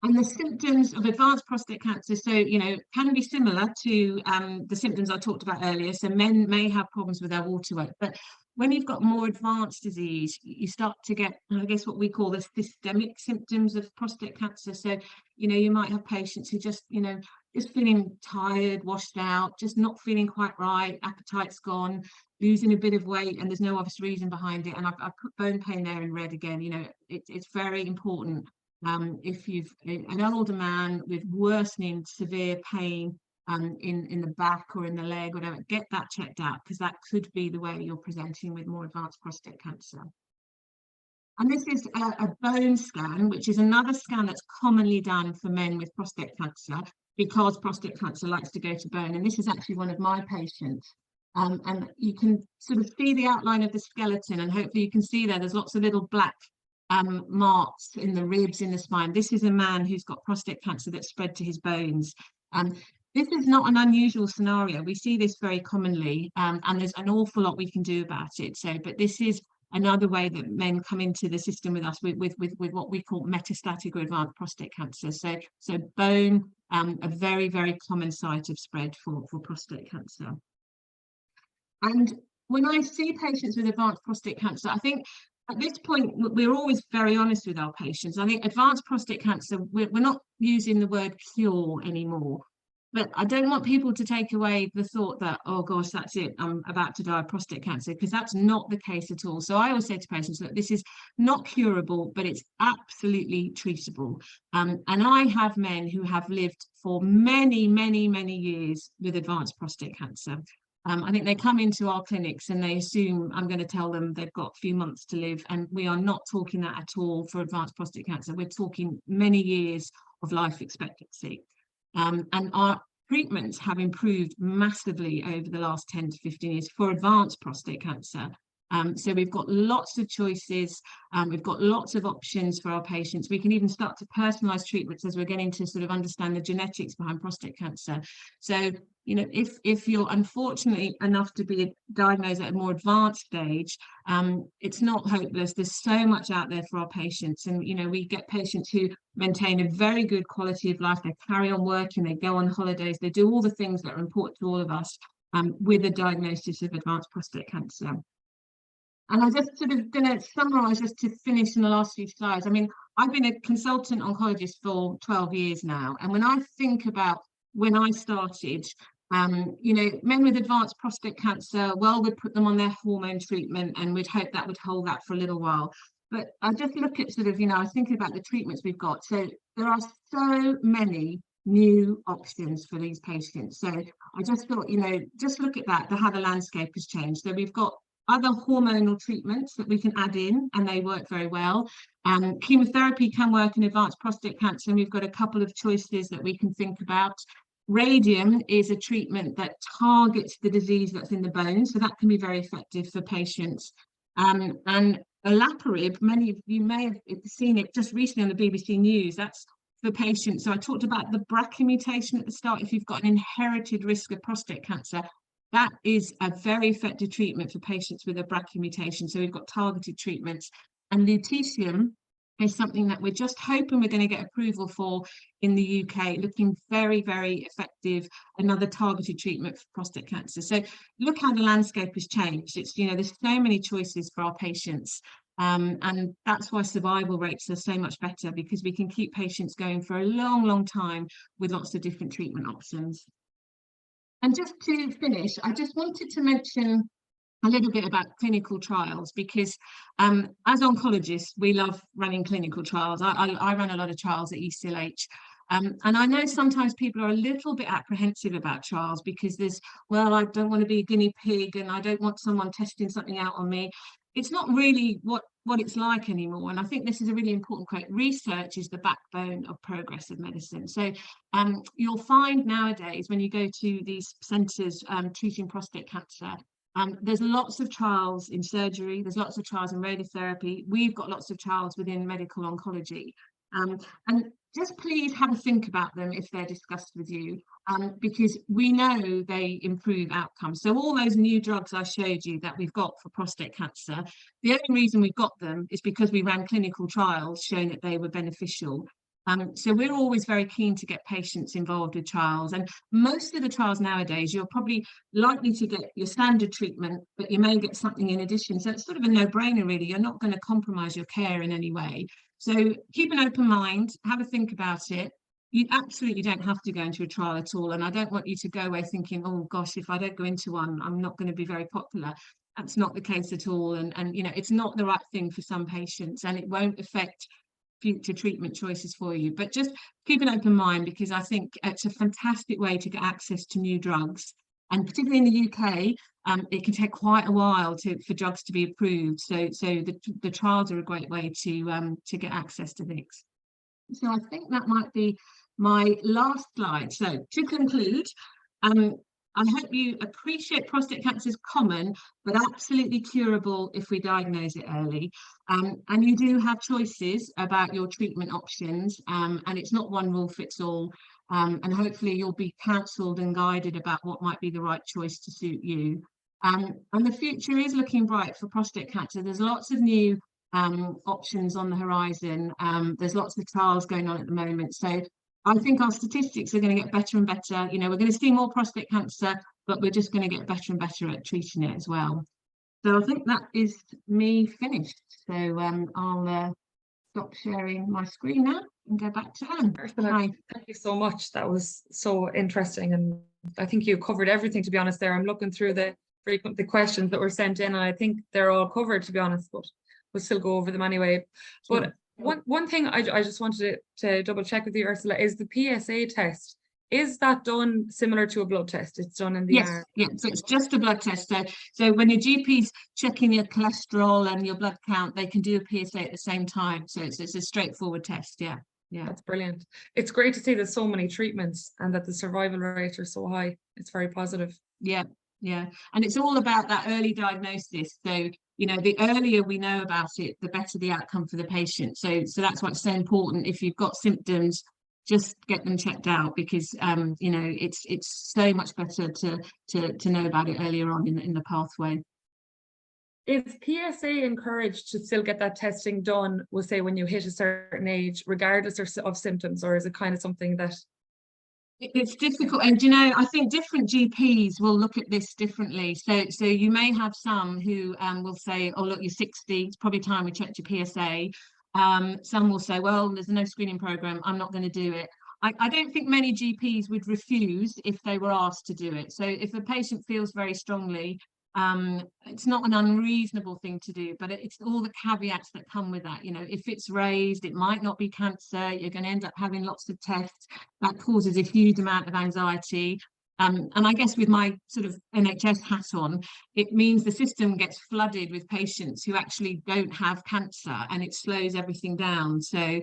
And the symptoms of advanced prostate cancer, so, can be similar to the symptoms I talked about earlier. So men may have problems with their waterwork, but when you've got more advanced disease, you start to get, I guess, what we call the systemic symptoms of prostate cancer. So, you might have patients who just, just feeling tired, washed out, just not feeling quite right, appetite's gone, losing a bit of weight, and there's no obvious reason behind it. And I've put bone pain there in red again. It's very important. If you've an older man with worsening severe pain in the back or in the leg, whatever, get that checked out, because that could be the way you're presenting with more advanced prostate cancer. And this is a bone scan, which is another scan that's commonly done for men with prostate cancer, because prostate cancer likes to go to bone. And this is actually one of my patients. And you can sort of see the outline of the skeleton, and hopefully you can see there's lots of little black marks in the ribs, in the spine. This is a man who's got prostate cancer that's spread to his bones. This is not an unusual scenario. We see this very commonly, and there's an awful lot we can do about it. But this is another way that men come into the system with us with what we call metastatic or advanced prostate cancer. So bone, a very, very common site of spread for prostate cancer. And when I see patients with advanced prostate cancer, I think at this point, we're always very honest with our patients. I think advanced prostate cancer, we're not using the word cure anymore. But I don't want people to take away the thought that, oh gosh, that's it, I'm about to die of prostate cancer, because that's not the case at all. So I always say to patients that this is not curable, but it's absolutely treatable. And I have men who have lived for many, many, many years with advanced prostate cancer. I think they come into our clinics and they assume I'm going to tell them they've got a few months to live, and we are not talking that at all for advanced prostate cancer. We're talking many years of life expectancy. And our treatments have improved massively over the last 10 to 15 years for advanced prostate cancer. So we've got lots of choices, we've got lots of options for our patients. We can even start to personalise treatments as we're getting to sort of understand the genetics behind prostate cancer. So, you know, if you're unfortunately enough to be diagnosed at a more advanced stage, it's not hopeless. There's so much out there for our patients. And, you know, we get patients who maintain a very good quality of life. They carry on working, they go on holidays, they do all the things that are important to all of us with a diagnosis of advanced prostate cancer. And I'm just sort of going to summarise just to finish in the last few slides. I mean, I've been a consultant oncologist for 12 years now. And when I think about when I started, you know, men with advanced prostate cancer, well, we'd put them on their hormone treatment and we'd hope that would hold that for a little while. But I just look at sort of, you know, I was thinking about the treatments we've got. So there are so many new options for these patients. So I just thought, you know, just look at that, how the landscape has changed. So we've got other hormonal treatments that we can add in, and they work very well. Chemotherapy can work in advanced prostate cancer, and we've got a couple of choices that we can think about. Radium is a treatment that targets the disease that's in the bone, so that can be very effective for patients. And olaparib, many of you may have seen it just recently on the BBC News. That's for patients. So I talked about the BRCA mutation at the start. If you've got an inherited risk of prostate cancer, that is a very effective treatment for patients with a BRCA mutation. So we've got targeted treatments. And lutetium is something that we're just hoping we're going to get approval for in the UK, looking very, very effective, another targeted treatment for prostate cancer. So look how the landscape has changed. It's, you know, there's so many choices for our patients. And that's why survival rates are so much better, because we can keep patients going for a long, long time with lots of different treatment options. And just to finish, I just wanted to mention a little bit about clinical trials, because as oncologists, we love running clinical trials. I run a lot of trials at ECLH. And I know sometimes people are a little bit apprehensive about trials because there's, well, I don't want to be a guinea pig and I don't want someone testing something out on me. It's not really what it's like anymore. And I think this is a really important quote. Research is the backbone of progressive medicine. So you'll find nowadays when you go to these centres treating prostate cancer, there's lots of trials in surgery, there's lots of trials in radiotherapy. We've got lots of trials within medical oncology. And just please have a think about them if they're discussed with you, because we know they improve outcomes. So all those new drugs I showed you that we've got for prostate cancer, the only reason we've got them is because we ran clinical trials showing that they were beneficial. So we're always very keen to get patients involved with trials, and most of the trials nowadays you're probably likely to get your standard treatment, but you may get something in addition. So it's sort of a no-brainer really. You're not going to compromise your care in any way. So keep an open mind, have a think about it. You absolutely don't have to go into a trial at all, and I don't want you to go away thinking, oh gosh, if I don't go into one, I'm not going to be very popular. That's not the case at all, and you know, it's not the right thing for some patients, and it won't affect future treatment choices for you. But just keep an open mind, because I think it's a fantastic way to get access to new drugs, and particularly in the UK, it can take quite a while for drugs to be approved. So the trials are a great way to get access to things. So I think that might be my last slide. So to conclude, I hope you appreciate prostate cancer is common, but absolutely curable if we diagnose it early. And you do have choices about your treatment options, and it's not one rule fits all. And hopefully you'll be counselled and guided about what might be the right choice to suit you. And the future is looking bright for prostate cancer. There's lots of new options on the horizon. There's lots of trials going on at the moment. So I think our statistics are going to get better and better. You know, we're going to see more prostate cancer, but we're just going to get better and better at treating it as well. So I think that is me finished. So I'll stop sharing my screen now. and go back to Ellen. Ursula, Hi. thank you so much. That was so interesting, and I think you covered everything, to be honest. There, I'm looking through the questions that were sent in, and I think they're all covered, to be honest, but we'll still go over them anyway. But one thing I just wanted to double check with you, Ursula, is the PSA test. Is that done similar to a blood test? It's done in the Yes, yeah. So it's just a blood test. So when your GP's checking your cholesterol and your blood count, they can do a PSA at the same time. So it's a straightforward test. Yeah, yeah. That's brilliant. It's great to see there's so many treatments and that the survival rates are so high. It's very positive. Yeah, yeah. And it's all about that early diagnosis. So, you know, the earlier we know about it, the better the outcome for the patient. So that's why it's so important. If you've got symptoms, just get them checked out, because you know, it's so much better to know about it earlier on in the pathway. Is PSA encouraged to still get that testing done, we'll say, when you hit a certain age, regardless of symptoms, or is it kind of something that it's difficult? And you know, I think different GPs will look at this differently. So you may have some who will say, oh look, you're 60, it's probably time we checked your PSA. Some will say, well, there's no screening program, I'm not going to do it. I don't think many GPs would refuse if they were asked to do it. So if a patient feels very strongly, it's not an unreasonable thing to do, but it's all the caveats that come with that. You know, if it's raised, it might not be cancer, you're going to end up having lots of tests. That causes a huge amount of anxiety. And I guess with my sort of NHS hat on, it means the system gets flooded with patients who actually don't have cancer, and it slows everything down. So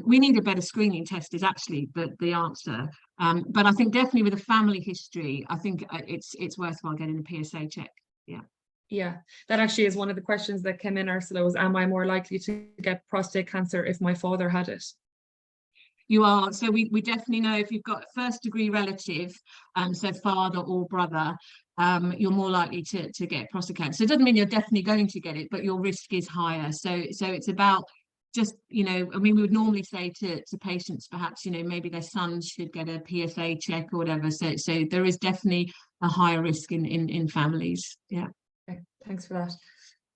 we need a better screening test is actually the answer. But I think definitely with a family history, I think it's worthwhile getting a PSA check. Yeah. Yeah, that actually is one of the questions that came in, Ursula, was, am I more likely to get prostate cancer if my father had it? You are. So we definitely know if you've got a first degree relative, so father or brother, you're more likely to get prostate cancer. So it doesn't mean you're definitely going to get it, but your risk is higher. So it's about just, you know, I mean, we would normally say to patients, perhaps, you know, maybe their sons should get a PSA check or whatever. So there is definitely a higher risk in families. Yeah. Okay, thanks for that.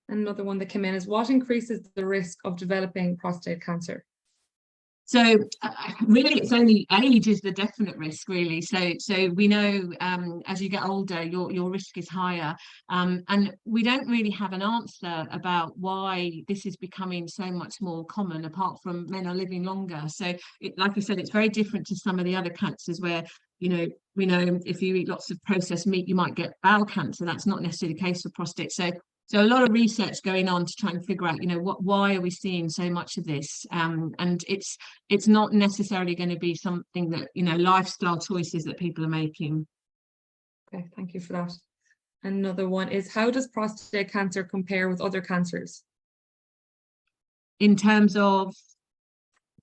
Another one that came in is, what increases the risk of developing prostate cancer? So really, it's only age is the definite risk, really. So we know as you get older, your risk is higher, and we don't really have an answer about why this is becoming so much more common, apart from men are living longer. So like I said, it's very different to some of the other cancers where, you know, we know if you eat lots of processed meat, you might get bowel cancer. That's not necessarily the case for prostate. So a lot of research going on to try and figure out, you know, why are we seeing so much of this? And it's not necessarily going to be something that, you know, lifestyle choices that people are making. Okay, thank you for that. Another one is, how does prostate cancer compare with other cancers? In terms of?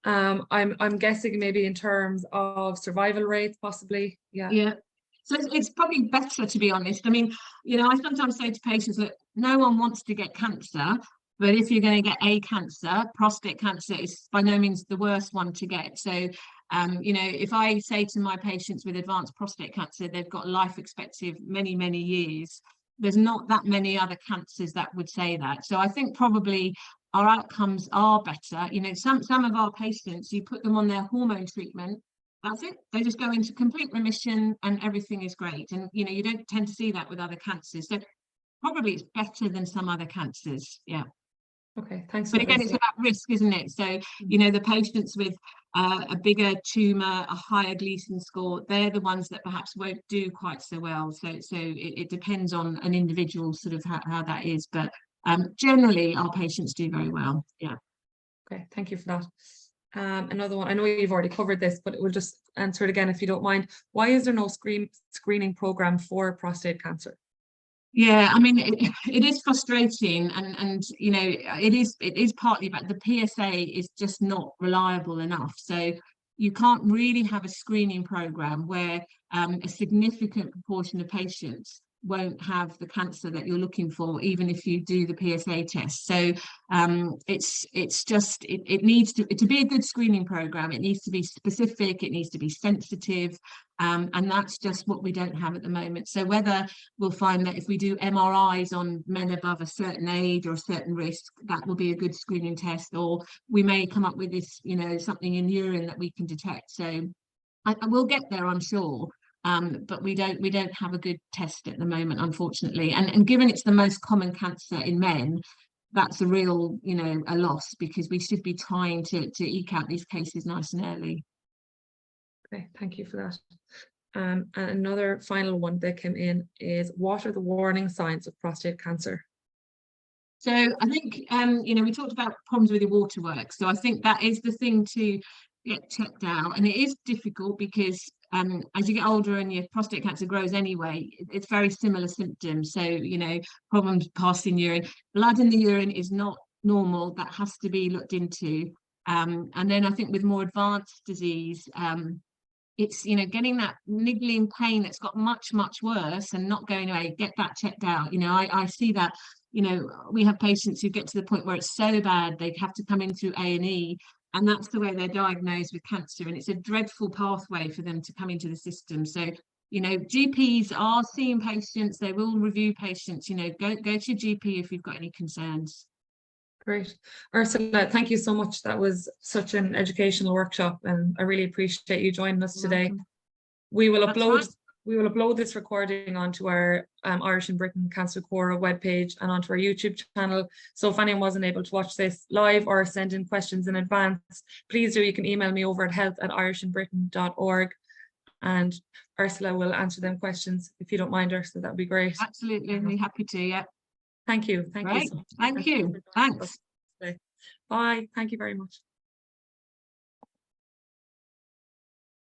I'm guessing maybe in terms of survival rates, possibly. Yeah. So it's probably better, to be honest. I mean, you know, I sometimes say to patients that no one wants to get cancer, but if you're going to get a cancer, prostate cancer is by no means the worst one to get. So, you know, if I say to my patients with advanced prostate cancer, they've got life expectancy of many, many years, there's not that many other cancers that would say that. So I think probably our outcomes are better. You know, some of our patients, you put them on their hormone treatment, that's it, they just go into complete remission and everything is great. And you know, you don't tend to see that with other cancers, so probably it's better than some other cancers. Yeah. Okay, thanks. But again, it's about risk, isn't it? So you know, the patients with a bigger tumor, a higher Gleason score, they're the ones that perhaps won't do quite so well. So it depends on an individual sort of how that is, but generally our patients do very well. Yeah. Okay, thank you for that. Another one, I know you've already covered this, but we'll just answer it again if you don't mind. Why is there no screening program for prostate cancer? Yeah, I mean, it is frustrating, and you know, it is partly about the PSA is just not reliable enough. So you can't really have a screening program where a significant proportion of patients won't have the cancer that you're looking for, even if you do the PSA test. So it's just, it needs to be a good screening program. It needs to be specific, it needs to be sensitive, and that's just what we don't have at the moment. So whether we'll find that if we do MRIs on men above a certain age or a certain risk, that will be a good screening test, or we may come up with this, you know, something in urine that we can detect. So I will get there, I'm sure. But we don't have a good test at the moment, unfortunately. And given it's the most common cancer in men, that's a real, you know, a loss, because we should be trying to eke out these cases nice and early. Okay, thank you for that. And another final one that came in is, what are the warning signs of prostate cancer? So I think, you know, we talked about problems with your waterworks. So I think that is the thing to get checked out. And it is difficult because as you get older and your prostate cancer grows anyway, it's very similar symptoms. So, you know, problems passing urine, blood in the urine is not normal. That has to be looked into. And then I think with more advanced disease, it's, you know, getting that niggling pain that's got much worse and not going away, get that checked out. You know, I see that, you know, we have patients who get to the point where it's so bad they have to come in through A&E, and that's the way they're diagnosed with cancer, and it's a dreadful pathway for them to come into the system. So, you know, GPs are seeing patients, they will review patients. You know, go to your GP if you've got any concerns. Great. Ursula, thank you so much. That was such an educational workshop, and I really appreciate you joining us today. Welcome. We will upload this recording onto our Irish in Britain Cancer Cora webpage and onto our YouTube channel. So if anyone wasn't able to watch this live or send in questions in advance, please do. You can email me over at health@irishinbritain.org, and Ursula will answer them questions if you don't mind, Ursula. That would be great. Absolutely, I'd be happy to. Yeah. Thank you. Thank you so much. Thank you. Thanks. Bye. Thank you very much.